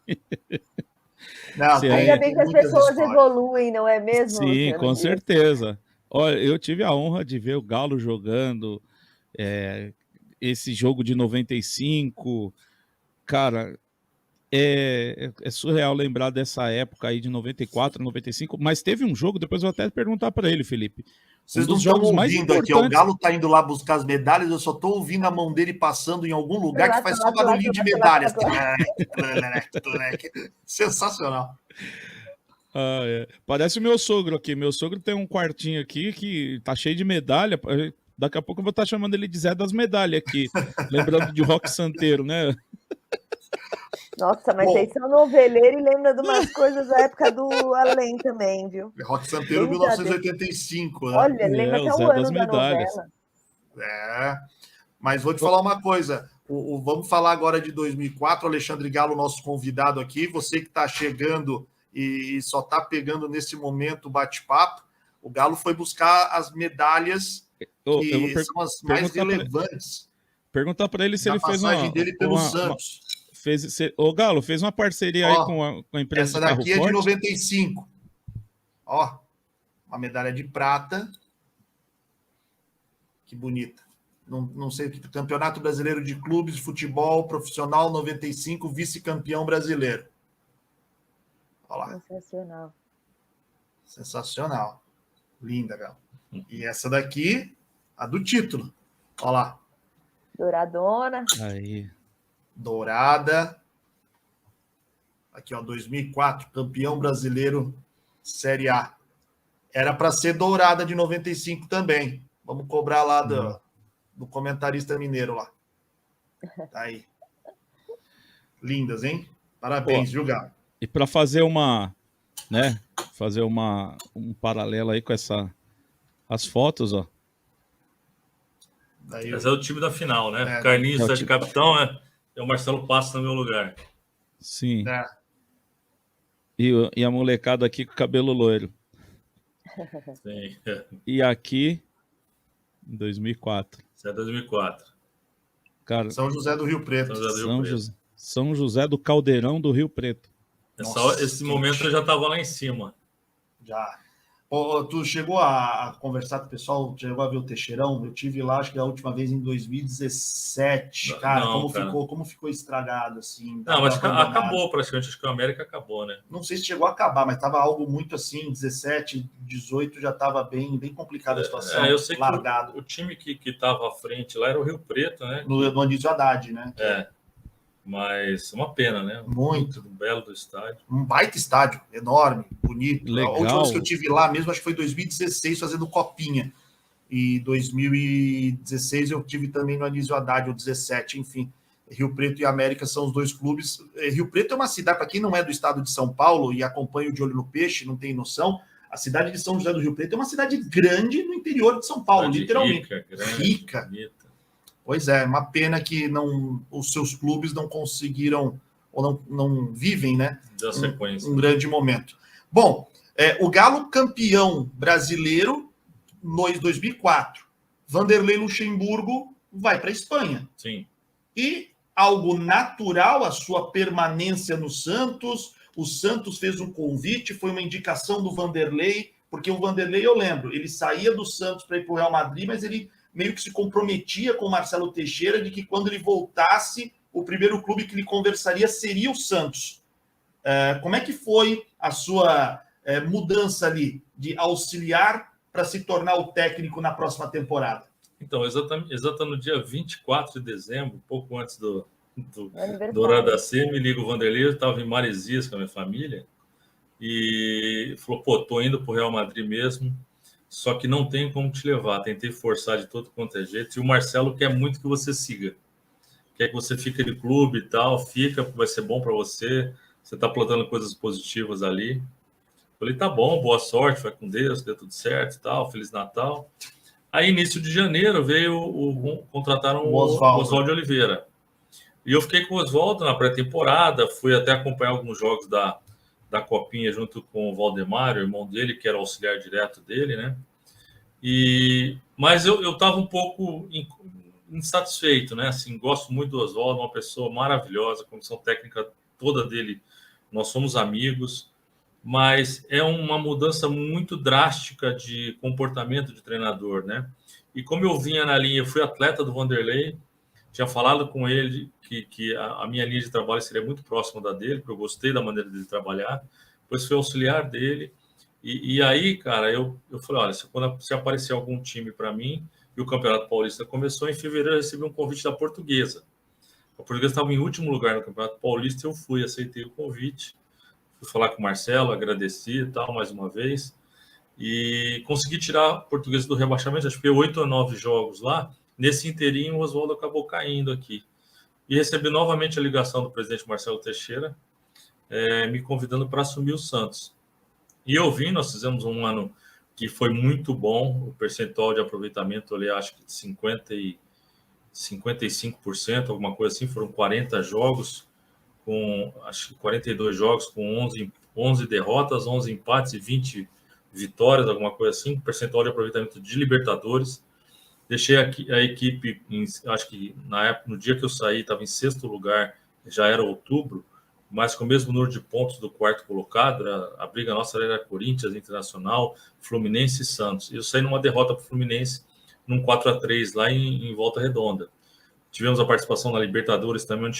A: Não,
C: ainda bem que as pessoas evoluem, não é mesmo?
E: Sim, Luciano, com certeza. Olha, eu tive a honra de ver o Galo jogando esse jogo de 95. Cara, é surreal lembrar dessa época aí de 94, 95, mas teve um jogo, depois eu vou até perguntar para ele, Felipe.
A: Vocês não estão ouvindo aqui, o Galo tá indo lá buscar as medalhas, eu só tô ouvindo a mão dele passando em algum lugar que faz só barulhinho de medalhas. Sensacional.
E: Parece o meu sogro aqui. Meu sogro tem um quartinho aqui que tá cheio de medalha. Daqui a pouco eu vou estar chamando ele de Zé das Medalhas aqui, lembrando de Roque Santeiro, né?
C: Nossa, mas vocês são noveleiro e lembram de umas coisas da época do Além também, viu?
A: Roque Santeiro, 1985. Né?
C: Olha, lembra até o ano da novela.
A: Mas vou te falar uma coisa. Vamos falar agora de 2004. O Alexandre Galo, nosso convidado aqui. Você que está chegando e só está pegando nesse momento o bate-papo, o Galo foi buscar as medalhas que são as mais relevantes.
E: Perguntar para ele se ele fez uma...
A: dele pelo Santos.
E: O Galo fez uma parceria aí com a empresa
A: essa
E: de carro
A: daqui
E: forte.
A: É de 95. Ó, uma medalha de prata. Que bonita. Não sei o que. Campeonato Brasileiro de Clubes de Futebol Profissional 95, vice-campeão brasileiro. Olha lá.
C: Sensacional.
A: Sensacional. Linda, Galo. E essa daqui, a do título. Olha lá.
C: Douradona.
E: Aí.
A: Dourada. Aqui, ó, 2004, campeão brasileiro Série A. Era para ser dourada de 95 também. Vamos cobrar lá do comentarista mineiro lá. Tá aí. Lindas, hein? Parabéns, viu, Galo?
E: E para fazer um paralelo aí com as fotos, ó.
B: Daí esse é o time da final, né? Carlinhos está de capitão, e o Marcelo Passos no meu lugar.
E: Sim. E a molecada aqui com cabelo loiro.
B: Sim.
E: E aqui, em 2004.
B: Isso é 2004.
A: Cara, São José do Rio Preto.
E: São José do Caldeirão do Rio Preto.
B: Esse momento eu já estava lá em cima.
A: Já. Tu chegou a conversar com o pessoal, chegou a ver o Teixeirão? Eu tive lá, acho que a última vez em 2017. Cara, como ficou estragado, assim.
B: Não, mas acabou praticamente, acho que o América acabou, né?
A: Não sei se chegou a acabar, mas estava algo muito assim, 17, 18 já estava bem complicada a situação.
B: Eu sei
A: largado.
B: Que o time que estava à frente lá era o Rio Preto, né?
A: No Anísio Haddad, né?
B: Mas uma pena, né?
A: Muito
B: belo do estádio.
A: Um baita estádio, enorme, bonito.
E: Legal.
A: A última vez que eu tive lá mesmo, acho que foi em 2016, fazendo copinha. e 2016 eu tive também no Anísio Haddad, o 17, enfim. Rio Preto e América são os dois clubes. Rio Preto é uma cidade, para quem não é do estado de São Paulo e acompanha o De Olho no Peixe, não tem noção, a cidade de São José do Rio Preto é uma cidade grande no interior de São Paulo, literalmente. Rica.
B: Bonita.
A: Pois é, uma pena que os seus clubes não conseguiram, ou não vivem, né?
B: Da sequência.
A: Um grande momento. Bom, o Galo campeão brasileiro no 2004. Vanderlei Luxemburgo vai para a Espanha.
B: Sim.
A: E algo natural, a sua permanência no Santos. O Santos fez um convite, foi uma indicação do Vanderlei, porque o Vanderlei, eu lembro, ele saía do Santos para ir para o Real Madrid, mas ele meio que se comprometia com o Marcelo Teixeira de que quando ele voltasse, o primeiro clube que ele conversaria seria o Santos. Como é que foi a sua mudança ali de auxiliar para se tornar o técnico na próxima temporada?
B: Então, exatamente no dia 24 de dezembro, pouco antes do horário da C, me liga o Vanderlei, eu estava em Maresias com a minha família, e falou, pô, tô indo para o Real Madrid mesmo, só que não tem como te levar, tentei forçar de todo quanto é jeito, e o Marcelo quer muito que você siga, quer que você fique de clube e tal, fica, vai ser bom para você está plantando coisas positivas ali. Falei, tá bom, boa sorte, vai com Deus, deu tudo certo e tal, Feliz Natal. Aí, início de janeiro, contrataram o Oswaldo Oliveira. E eu fiquei com o Oswaldo na pré-temporada, fui até acompanhar alguns jogos da Copinha junto com o Valdemar, o irmão dele, que era auxiliar direto dele, né? Mas eu estava um pouco insatisfeito, né? Assim, gosto muito do Oswaldo, uma pessoa maravilhosa, a comissão técnica toda dele, nós somos amigos, mas é uma mudança muito drástica de comportamento de treinador, né? E como eu vinha na linha, eu fui atleta do Vanderlei, tinha falado com ele que a minha linha de trabalho seria muito próxima da dele, porque eu gostei da maneira dele trabalhar, depois fui auxiliar dele, e aí, cara, eu falei, olha, se aparecer algum time para mim, e o Campeonato Paulista começou, em fevereiro eu recebi um convite da Portuguesa. A Portuguesa estava em último lugar no Campeonato Paulista, eu fui, aceitei o convite, fui falar com o Marcelo, agradeci e tal, mais uma vez, e consegui tirar a Portuguesa do rebaixamento, acho que 8 ou 9 jogos lá. Nesse inteirinho, o Oswaldo acabou caindo aqui. E recebi novamente a ligação do presidente Marcelo Teixeira, me convidando para assumir o Santos. E eu vim, nós fizemos um ano que foi muito bom, o percentual de aproveitamento ali, acho que de 55%, alguma coisa assim, foram 40 jogos, acho que 42 jogos, com 11 derrotas, 11 empates e 20 vitórias, alguma coisa assim, percentual de aproveitamento de Libertadores. Deixei a equipe, acho que na época, no dia que eu saí, estava em 6º lugar, já era outubro, mas com o mesmo número de pontos do 4º colocado, a briga nossa era Corinthians, Internacional, Fluminense e Santos. Eu saí numa derrota para o Fluminense, num 4-3 lá em Volta Redonda. Tivemos a participação na Libertadores também, onde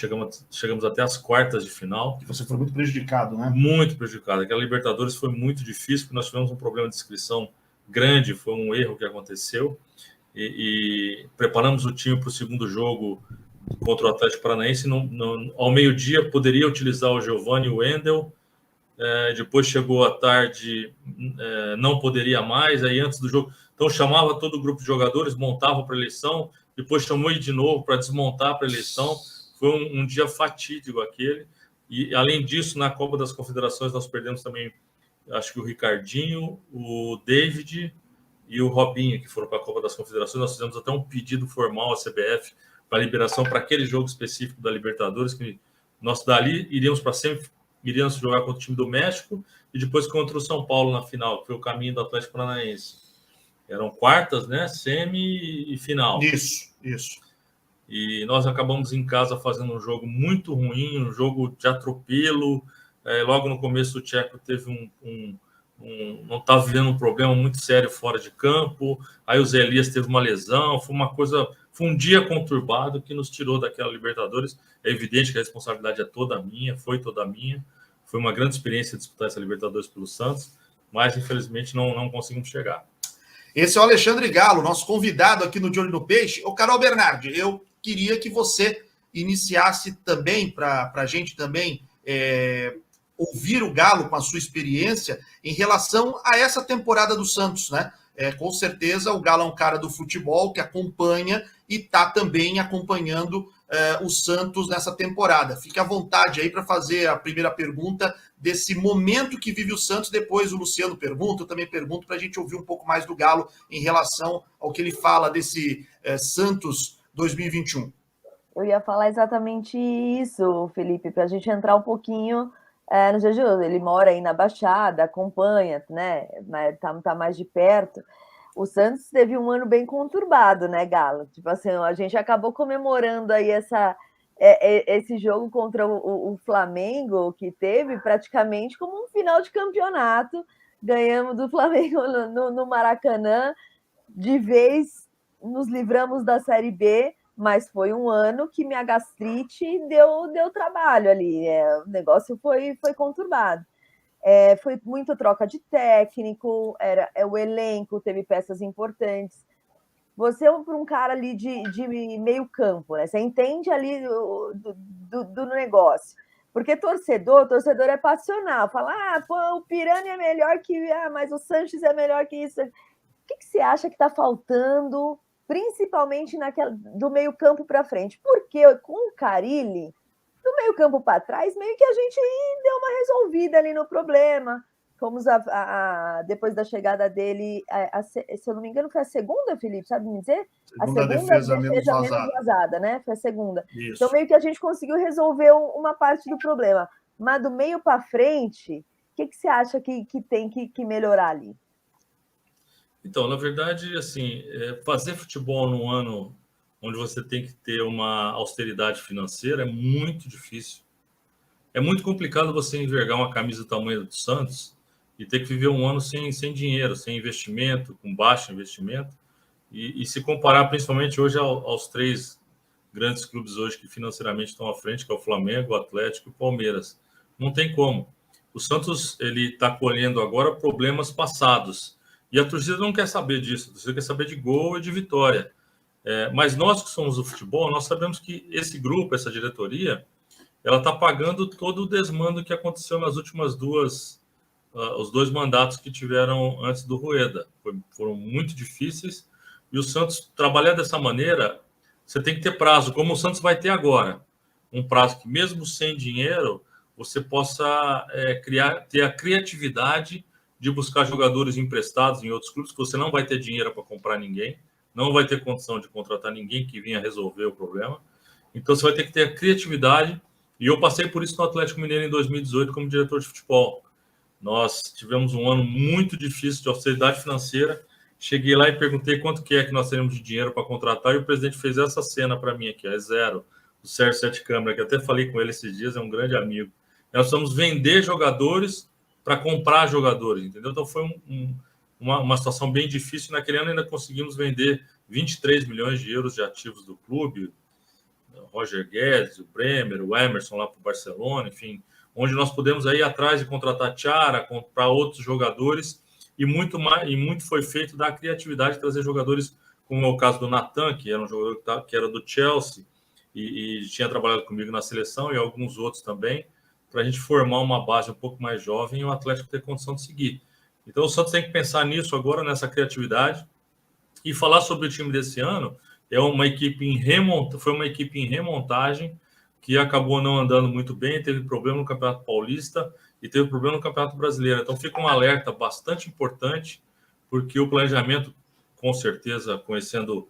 B: chegamos até as quartas de final.
A: E você foi muito prejudicado, né?
B: Muito prejudicado. Aquela Libertadores foi muito difícil, porque nós tivemos um problema de inscrição grande, foi um erro que aconteceu. E preparamos o time para o segundo jogo contra o Atlético Paranaense. Ao meio-dia, poderia utilizar o Giovani e o Wendel. Depois chegou à tarde, não poderia mais. Aí antes do jogo, então chamava todo o grupo de jogadores, montava para a eleição. Depois chamou ele de novo para desmontar para a eleição. Foi um dia fatídico aquele. E, além disso, na Copa das Confederações, nós perdemos também, acho que o Ricardinho, o David e o Robinho, que foram para a Copa das Confederações. Nós fizemos até um pedido formal à CBF para liberação para aquele jogo específico da Libertadores, que nós dali iríamos jogar contra o time do México e depois contra o São Paulo na final, que foi o caminho do Atlético Paranaense. Eram quartas, né? Semi e final.
A: Isso.
B: E nós acabamos em casa fazendo um jogo muito ruim, um jogo de atropelo. Logo no começo o Tcheco teve não estava vivendo um problema muito sério fora de campo. Aí o Zé Elias teve uma lesão. Foi um dia conturbado que nos tirou daquela Libertadores. É evidente que a responsabilidade é toda minha, foi toda minha. Foi uma grande experiência disputar essa Libertadores pelo Santos, mas infelizmente não conseguimos chegar.
A: Esse é o Alexandre Galo, nosso convidado aqui no De Olho no Peixe. Ô, Carol Bernardi, eu queria que você iniciasse também, para a gente também ouvir o Galo com a sua experiência em relação a essa temporada do Santos, né? com certeza o Galo é um cara do futebol que acompanha e está também acompanhando o Santos nessa temporada. Fique à vontade aí para fazer a primeira pergunta desse momento que vive o Santos. Depois o Luciano pergunta, eu também pergunto, para a gente ouvir um pouco mais do Galo em relação ao que ele fala desse Santos 2021.
C: Eu ia falar exatamente isso, Felipe, para a gente entrar um pouquinho no dia de hoje. Ele mora aí na Baixada, acompanha, né? Tá mais de perto. O Santos teve um ano bem conturbado, né, Galo? Tipo assim, a gente acabou comemorando aí esse jogo contra o Flamengo, que teve praticamente como um final de campeonato. Ganhamos do Flamengo no Maracanã, de vez nos livramos da Série B, mas foi um ano que minha gastrite deu trabalho ali. O negócio foi conturbado. Foi muita troca de técnico, o elenco teve peças importantes. Você para um cara ali de meio campo, né? Você entende ali do negócio. Porque torcedor é passional. Fala, o Pirani é melhor mas o Sanches é melhor que isso. O que você acha que está faltando, principalmente do meio campo para frente? Porque com o Carille, do meio campo para trás, meio que a gente deu uma resolvida ali no problema. Fomos depois da chegada dele, se eu não me engano, foi a segunda, Felipe, sabe me dizer? A segunda defesa menos vazada, né? Foi a segunda. Isso. Então, meio que a gente conseguiu resolver uma parte do problema. Mas do meio para frente, o que você acha que tem que melhorar ali?
B: Então, na verdade, assim, fazer futebol num ano onde você tem que ter uma austeridade financeira é muito difícil. É muito complicado você envergar uma camisa do tamanho do Santos e ter que viver um ano sem dinheiro, sem investimento, com baixo investimento, e se comparar principalmente hoje aos três grandes clubes hoje que financeiramente estão à frente, que é o Flamengo, o Atlético e o Palmeiras. Não tem como. O Santos está colhendo agora problemas passados, e a torcida não quer saber disso, a torcida quer saber de gol e de vitória. Mas nós que somos do futebol, nós sabemos que esse grupo, essa diretoria, ela está pagando todo o desmando que aconteceu nas últimas os dois mandatos que tiveram antes do Rueda. Foram muito difíceis, e o Santos trabalhar dessa maneira, você tem que ter prazo, como o Santos vai ter agora. Um prazo que, mesmo sem dinheiro, você possa ter a criatividade de buscar jogadores emprestados em outros clubes, que você não vai ter dinheiro para comprar ninguém, não vai ter condição de contratar ninguém que vinha resolver o problema. Então, você vai ter que ter a criatividade. E eu passei por isso no Atlético Mineiro em 2018 como diretor de futebol. Nós tivemos um ano muito difícil de austeridade financeira. Cheguei lá e perguntei quanto que nós teríamos de dinheiro para contratar, e o presidente fez essa cena para mim aqui, 0. O Sérgio Sete Câmara, que até falei com ele esses dias, é um grande amigo. Nós precisamos vender jogadores para comprar jogadores, entendeu? Então foi uma situação bem difícil. Naquele ano ainda conseguimos vender 23 milhões de euros de ativos do clube, Roger Guedes, o Bremer, o Emerson lá para o Barcelona, enfim, onde nós pudemos ir atrás de contratar Tiara, comprar outros jogadores, e muito foi feito da criatividade de trazer jogadores, como é o caso do Natan, que era um jogador que era do Chelsea e tinha trabalhado comigo na seleção, e alguns outros também, para a gente formar uma base um pouco mais jovem e o Atlético ter condição de seguir. Então o Santos tem que pensar nisso agora, nessa criatividade, e falar sobre o time desse ano. Foi uma equipe em remontagem que acabou não andando muito bem, teve problema no Campeonato Paulista e teve problema no Campeonato Brasileiro. Então fica um alerta bastante importante, porque o planejamento, com certeza, conhecendo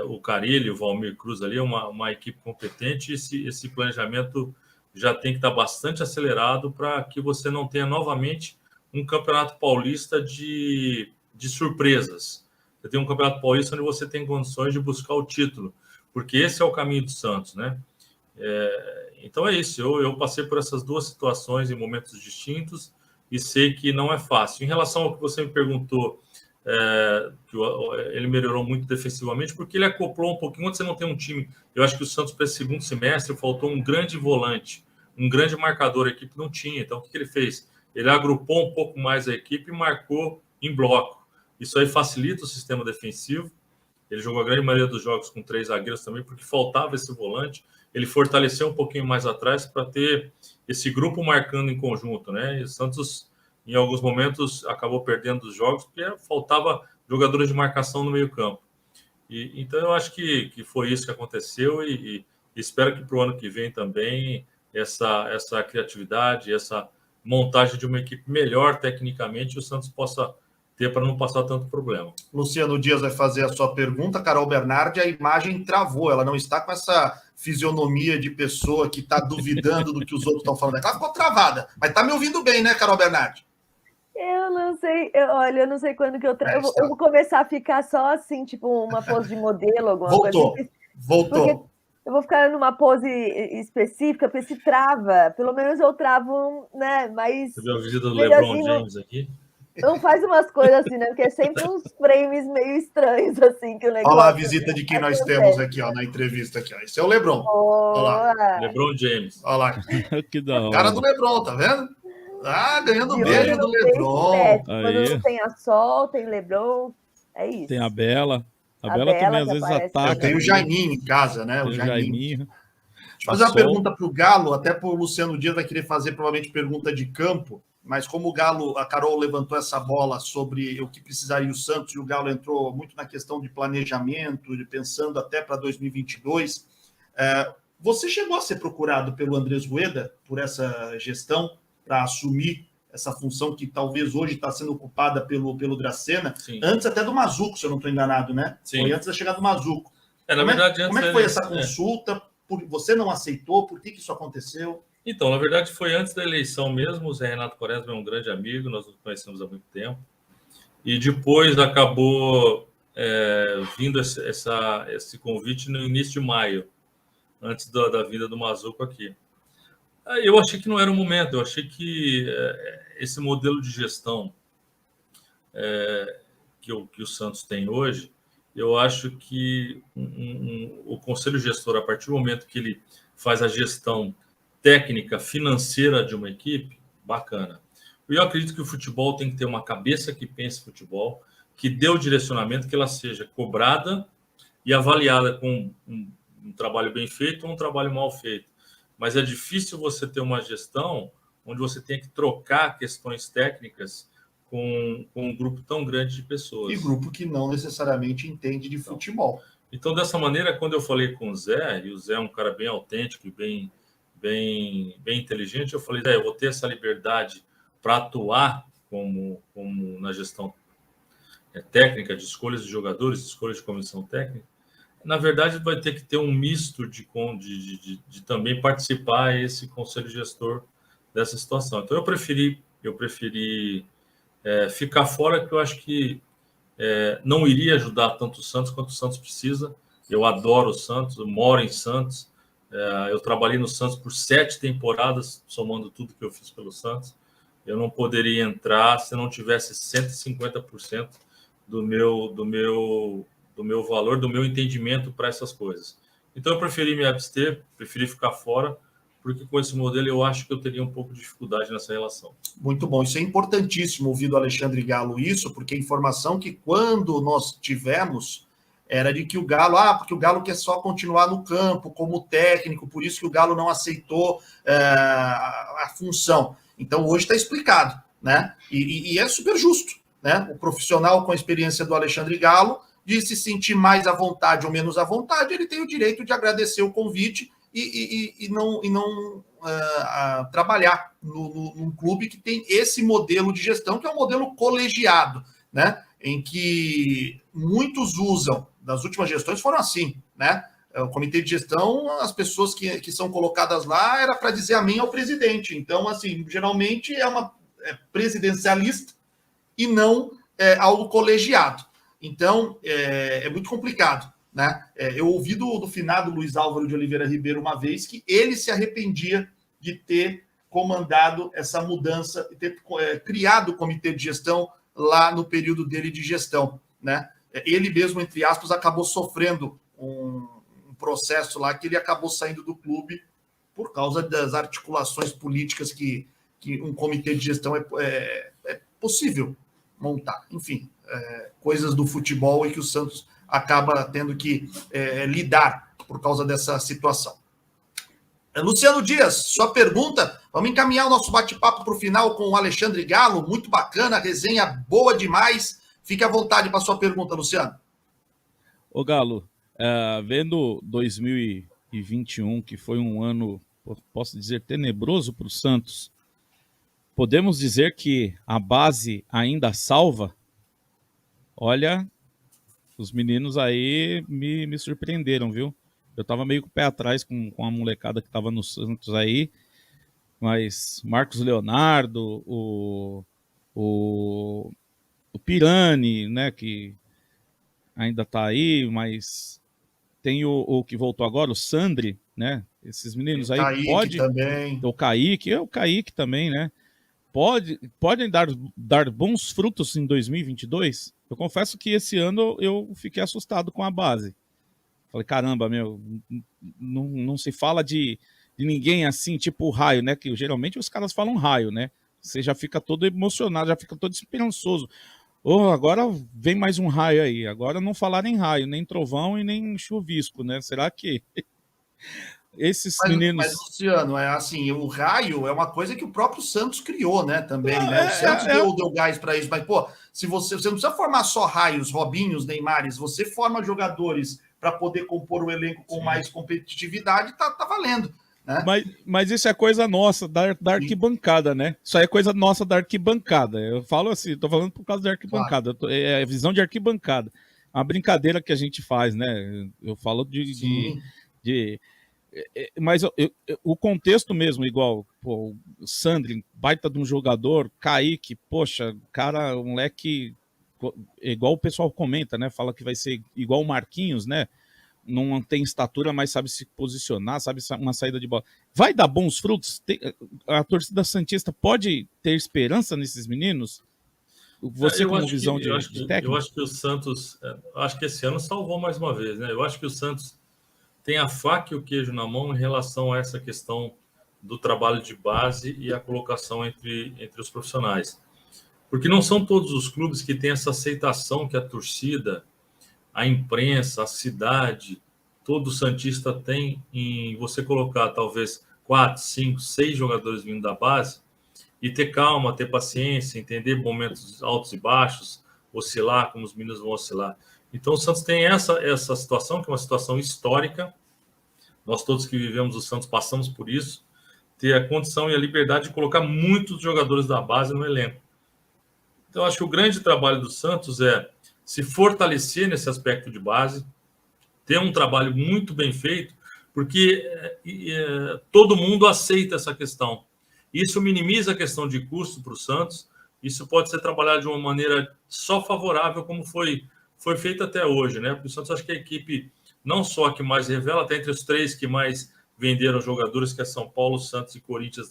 B: o Carille, o Valmir Cruz ali, é uma equipe competente, e esse planejamento já tem que estar bastante acelerado para que você não tenha novamente um Campeonato Paulista de surpresas. Você tem um Campeonato Paulista onde você tem condições de buscar o título, porque esse é o caminho do Santos, né? Então é isso, eu passei por essas duas situações em momentos distintos e sei que não é fácil. Em relação ao que você me perguntou, que ele melhorou muito defensivamente, porque ele acoplou um pouquinho. Quando você não tem um time, eu acho que o Santos, para esse segundo semestre, faltou um grande volante, um grande marcador. A equipe não tinha. Então, o que ele fez? Ele agrupou um pouco mais a equipe e marcou em bloco. Isso aí facilita o sistema defensivo. Ele jogou a grande maioria dos jogos com 3 zagueiros também, porque faltava esse volante. Ele fortaleceu um pouquinho mais atrás para ter esse grupo marcando em conjunto, né? E o Santos, em alguns momentos, acabou perdendo os jogos, porque faltava jogadores de marcação no meio-campo. Então, eu acho que foi isso que aconteceu e espero que para o ano que vem também essa criatividade, essa montagem de uma equipe melhor tecnicamente, o Santos possa ter para não passar tanto problema.
A: Luciano Dias vai fazer a sua pergunta. Carol Bernardi, a imagem travou, ela não está com essa fisionomia de pessoa que está duvidando do que os outros estão falando. Ela ficou travada, mas está me ouvindo bem, né, Carol Bernardi?
C: Eu não sei, olha, eu não sei quando que eu vou começar a ficar só assim, tipo uma pose de modelo, alguma coisa.
A: Voltou.
C: Porque eu vou ficar numa pose específica, porque se trava, pelo menos eu travo, né, mas...
B: Você viu a visita do LeBron
C: assim,
B: James aqui?
C: Não faz umas coisas assim, né? Porque é sempre uns frames meio estranhos, assim, que o negócio...
A: Olha lá a visita de quem nós temos aqui, ó, na entrevista aqui, ó. Esse é o LeBron. Olha lá.
B: LeBron James.
A: Olha lá.
E: Que da hora.
A: Cara do LeBron, tá vendo? Ah, ganhando beijo do LeBron.
C: Quando não tem a Sol, tem LeBron, é isso.
E: Tem a Bela. A Bela também às vezes ataca.
A: Eu tenho o Jaiminho em casa, né?
E: O Jaiminho.
A: Deixa eu fazer uma pergunta para o Galo, até para o Luciano Dias vai querer fazer provavelmente pergunta de campo, mas como o Galo, a Carol levantou essa bola sobre o que precisaria o Santos, e o Galo entrou muito na questão de planejamento, pensando até para 2022, você chegou a ser procurado pelo Andrés Rueda por essa gestão para assumir essa função que talvez hoje está sendo ocupada pelo Dracena, antes até do Mazuco, se eu não estou enganado, né?
B: Sim.
A: Foi antes da chegada do Mazuco.
B: Na verdade,
A: como é que foi essa consulta? Você não aceitou? Por que isso aconteceu?
B: Então, na verdade, foi antes da eleição mesmo. O Zé Renato Quaresma é um grande amigo, nós nos conhecemos há muito tempo. E depois acabou vindo esse convite no início de maio, antes da vinda do Mazuco aqui. Eu achei que não era o momento, eu achei que esse modelo de gestão que o Santos tem hoje, eu acho que o conselho gestor, a partir do momento que ele faz a gestão técnica, financeira de uma equipe, bacana. Eu acredito que o futebol tem que ter uma cabeça que pense futebol, que dê o direcionamento, que ela seja cobrada e avaliada com um trabalho bem feito ou um trabalho mal feito. Mas é difícil você ter uma gestão onde você tem que trocar questões técnicas com um grupo tão grande de pessoas.
A: E grupo que não necessariamente entende de futebol.
B: Então, dessa maneira, quando eu falei com o Zé, e o Zé é um cara bem autêntico e bem inteligente, eu falei, eu vou ter essa liberdade para atuar como na gestão técnica de escolhas de jogadores, escolhas de comissão técnica. Na verdade, vai ter que ter um misto de também participar esse conselho gestor dessa situação. Então, eu preferi ficar fora, que eu acho que não iria ajudar tanto o Santos quanto o Santos precisa. Eu adoro o Santos, eu moro em Santos. Eu trabalhei no Santos por 7 temporadas, somando tudo que eu fiz pelo Santos. Eu não poderia entrar se não tivesse 150% do meu valor, do meu entendimento para essas coisas. Então, eu preferi me abster, preferi ficar fora, porque com esse modelo eu acho que eu teria um pouco de dificuldade nessa relação.
A: Muito bom, isso é importantíssimo ouvir do Alexandre Galo isso, porque a informação que quando nós tivemos era de que o Galo, porque o Galo quer só continuar no campo como técnico, por isso que o Galo não aceitou a função. Então, hoje está explicado, né? E é super justo, né? O profissional com a experiência do Alexandre Galo, de se sentir mais à vontade ou menos à vontade, ele tem o direito de agradecer o convite e não trabalhar num clube que tem esse modelo de gestão, que é um modelo colegiado, né? Em que muitos usam, das últimas gestões foram assim, né? O comitê de gestão, as pessoas que são colocadas lá, era para dizer amém ao presidente. Então, assim, geralmente é presidencialista e não algo colegiado. Então, é muito complicado, né? Eu ouvi do finado Luiz Álvaro de Oliveira Ribeiro uma vez que ele se arrependia de ter comandado essa mudança e ter criado o comitê de gestão lá no período dele de gestão, né? Ele mesmo, entre aspas, acabou sofrendo um processo lá que ele acabou saindo do clube por causa das articulações políticas que um comitê de gestão é possível montar. Enfim, coisas do futebol e que o Santos acaba tendo que lidar por causa dessa situação. Luciano Dias, sua pergunta. Vamos encaminhar o nosso bate-papo para o final com o Alexandre Galo. Muito bacana, resenha boa demais. Fique à vontade para sua pergunta, Luciano.
E: Ô Galo, vendo 2021, que foi um ano, posso dizer, tenebroso para o Santos, podemos dizer que a base ainda salva? Olha, os meninos aí me surpreenderam, viu? Eu tava meio com o pé atrás com a molecada que tava no Santos aí, mas Marcos Leonardo, o Pirani, né, que ainda tá aí, mas tem o que voltou agora, o Sandri, né? Esses meninos aí
A: Kaique também.
E: O Kaique também, né? Podem dar bons frutos em 2022? Eu confesso que esse ano eu fiquei assustado com a base. Falei, caramba, meu, não se fala de ninguém assim, tipo o Raio, né? Que geralmente os caras falam Raio, né? Você já fica todo emocionado, já fica todo esperançoso. Oh, agora vem mais um raio aí. Agora não falaram em raio, nem trovão e nem chuvisco, né? Será que esses meninos...
A: Mas, Luciano, é assim, o raio é uma coisa que o próprio Santos criou, né? Também, né? O Santos deu gás para isso. Mas, pô, se você não precisa formar só raios, Robinhos, Neymares, você forma jogadores para poder compor o elenco com mais competitividade, tá valendo. Né?
E: Mas isso é coisa nossa, da arquibancada, né? Isso aí é coisa nossa da arquibancada. Eu falo assim, tô falando por causa da arquibancada. Claro. É a visão de arquibancada. A brincadeira que a gente faz, né? Eu falo mas o contexto mesmo, igual pô, o Sandri, baita de um jogador, Kaique, poxa, cara, um moleque, igual o pessoal comenta, né? Fala que vai ser igual o Marquinhos, né? Não tem estatura, mas sabe se posicionar, sabe uma saída de bola. Vai dar bons frutos? A torcida santista pode ter esperança nesses meninos? Você com visão de técnico?
B: Eu acho que o Santos, acho que esse ano salvou mais uma vez, né? Eu acho que o Santos tem a faca e o queijo na mão em relação a essa questão do trabalho de base e a colocação entre os profissionais. Porque não são todos os clubes que têm essa aceitação que a torcida, a imprensa, a cidade, todo santista tem em você colocar talvez 4, 5, 6 jogadores vindo da base e ter calma, ter paciência, entender momentos altos e baixos, oscilar como os meninos vão oscilar. Então o Santos tem essa situação, que é uma situação histórica. Nós todos que vivemos o Santos passamos por isso, ter a condição e a liberdade de colocar muitos jogadores da base no elenco. Então acho que o grande trabalho do Santos é se fortalecer nesse aspecto de base, ter um trabalho muito bem feito, porque todo mundo aceita essa questão. Isso minimiza a questão de custo para o Santos, isso pode ser trabalhado de uma maneira só favorável, como foi feito até hoje, né? Porque o Santos, acho que a equipe, não só a que mais revela, até entre os 3 que mais venderam jogadores, que é São Paulo, Santos e Corinthians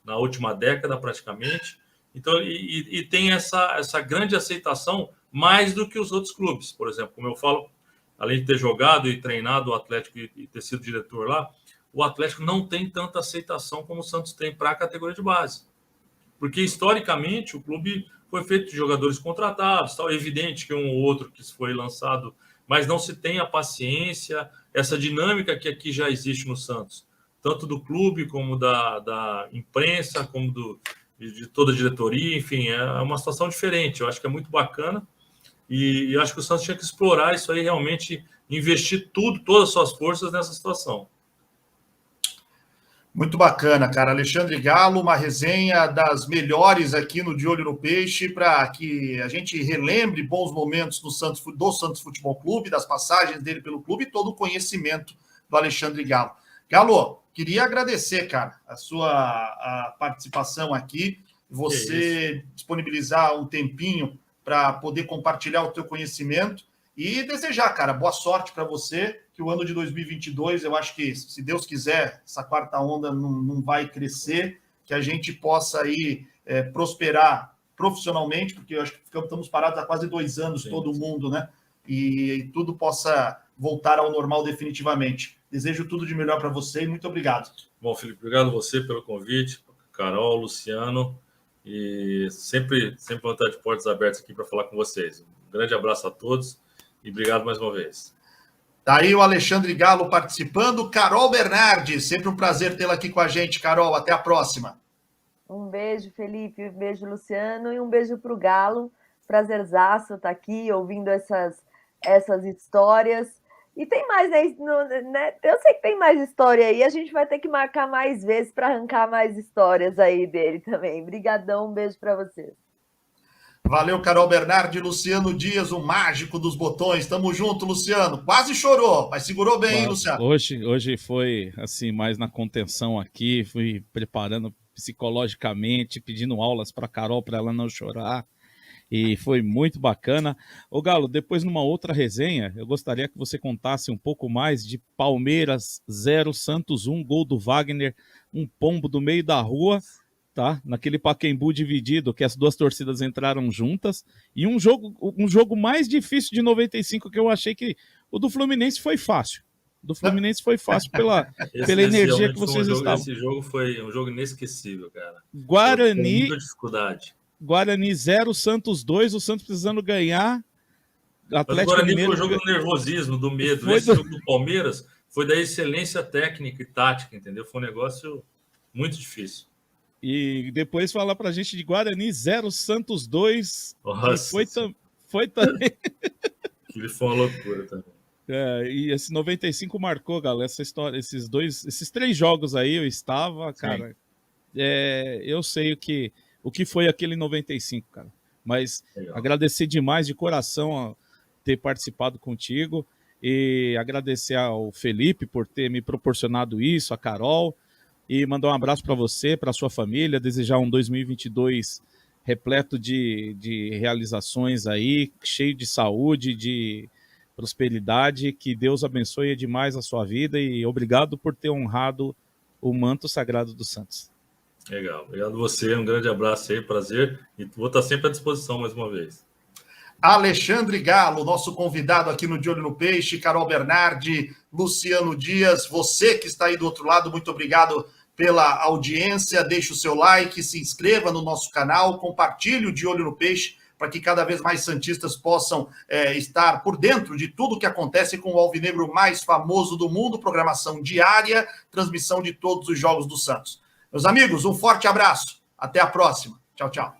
B: na última década, praticamente. Então, e tem essa grande aceitação mais do que os outros clubes. Por exemplo, como eu falo, além de ter jogado e treinado o Atlético e ter sido diretor lá, o Atlético não tem tanta aceitação como o Santos tem para a categoria de base. Porque, historicamente, o clube foi feito de jogadores contratados, tal. É evidente que um ou outro que foi lançado, mas não se tem a paciência, essa dinâmica que aqui já existe no Santos, tanto do clube como da imprensa, como de toda a diretoria, enfim, é uma situação diferente. Eu acho que é muito bacana e eu acho que o Santos tinha que explorar isso aí, realmente investir todas as suas forças nessa situação.
A: Muito bacana, cara. Alexandre Galo, uma resenha das melhores aqui no De Olho no Peixe, para que a gente relembre bons momentos do Santos Futebol Clube, das passagens dele pelo clube e todo o conhecimento do Alexandre Galo. Galo, queria agradecer, cara, a sua participação aqui, você disponibilizar um tempinho para poder compartilhar o teu conhecimento e desejar, cara, boa sorte para você, que o ano de 2022, eu acho que, se Deus quiser, essa quarta onda não vai crescer, que a gente possa aí prosperar profissionalmente, porque eu acho que estamos parados há quase 2 anos, todo mundo, né? E tudo possa voltar ao normal definitivamente. Desejo tudo de melhor para você e muito obrigado.
B: Bom, Felipe, obrigado a você pelo convite, Carol, Luciano, e sempre vou estar de portas abertas aqui para falar com vocês. Um grande abraço a todos e obrigado mais uma vez.
A: Tá aí o Alexandre Galo participando. Carol Bernardi, sempre um prazer tê-la aqui com a gente, Carol. Até a próxima.
C: Um beijo, Felipe, um beijo, Luciano, e um beijo para o Galo. Prazerzaço estar aqui ouvindo essas histórias. E tem mais, né? Eu sei que tem mais história aí, a gente vai ter que marcar mais vezes para arrancar mais histórias aí dele também. Obrigadão, um beijo para vocês.
A: Valeu, Carol Bernardi, Luciano Dias, o mágico dos botões. Tamo junto, Luciano. Quase chorou, mas segurou bem, hein, Luciano?
E: Hoje foi assim, mais na contenção aqui, fui preparando psicologicamente, pedindo aulas para Carol para ela não chorar. E foi muito bacana. Ô Galo, depois numa outra resenha, eu gostaria que você contasse um pouco mais de Palmeiras 0, Santos 1, gol do Wagner, um pombo do meio da rua, tá? Naquele Pacaembu dividido, que as duas torcidas entraram juntas, e um jogo mais difícil de 95, que eu achei que o do Fluminense foi fácil. Do Fluminense foi fácil pela energia que vocês estavam.
B: Esse jogo foi um jogo inesquecível, cara.
E: Guarani...
B: Muita dificuldade.
E: Guarani 0, Santos 2, o Santos precisando ganhar.
B: Atlético Guarani Mineiro foi um jogo do nervosismo, do medo. Esse jogo do Palmeiras foi da excelência técnica e tática, entendeu? Foi um negócio muito difícil.
E: E depois falar pra gente de Guarani 0, Santos 2.
B: Nossa,
E: foi também.
B: Aquilo foi uma loucura também.
E: E esse 95 marcou, galera, essa história, esses 3 jogos aí eu estava, cara. Eu sei o que foi aquele 95, cara. Mas legal. Agradecer demais de coração ter participado contigo e agradecer ao Felipe por ter me proporcionado isso, a Carol, e mandar um abraço para você, para sua família, desejar um 2022 repleto de realizações aí, cheio de saúde, de prosperidade, que Deus abençoe demais a sua vida e obrigado por ter honrado o manto sagrado do Santos.
B: Legal, obrigado a você, um grande abraço aí, prazer, e vou estar sempre à disposição mais uma vez.
A: Alexandre Galo, nosso convidado aqui no De Olho no Peixe, Carol Bernardi, Luciano Dias, você que está aí do outro lado, muito obrigado pela audiência, deixe o seu like, se inscreva no nosso canal, compartilhe o De Olho no Peixe, para que cada vez mais santistas possam estar por dentro de tudo que acontece com o alvinegro mais famoso do mundo, programação diária, transmissão de todos os jogos do Santos. Meus amigos, um forte abraço. Até a próxima. Tchau, tchau.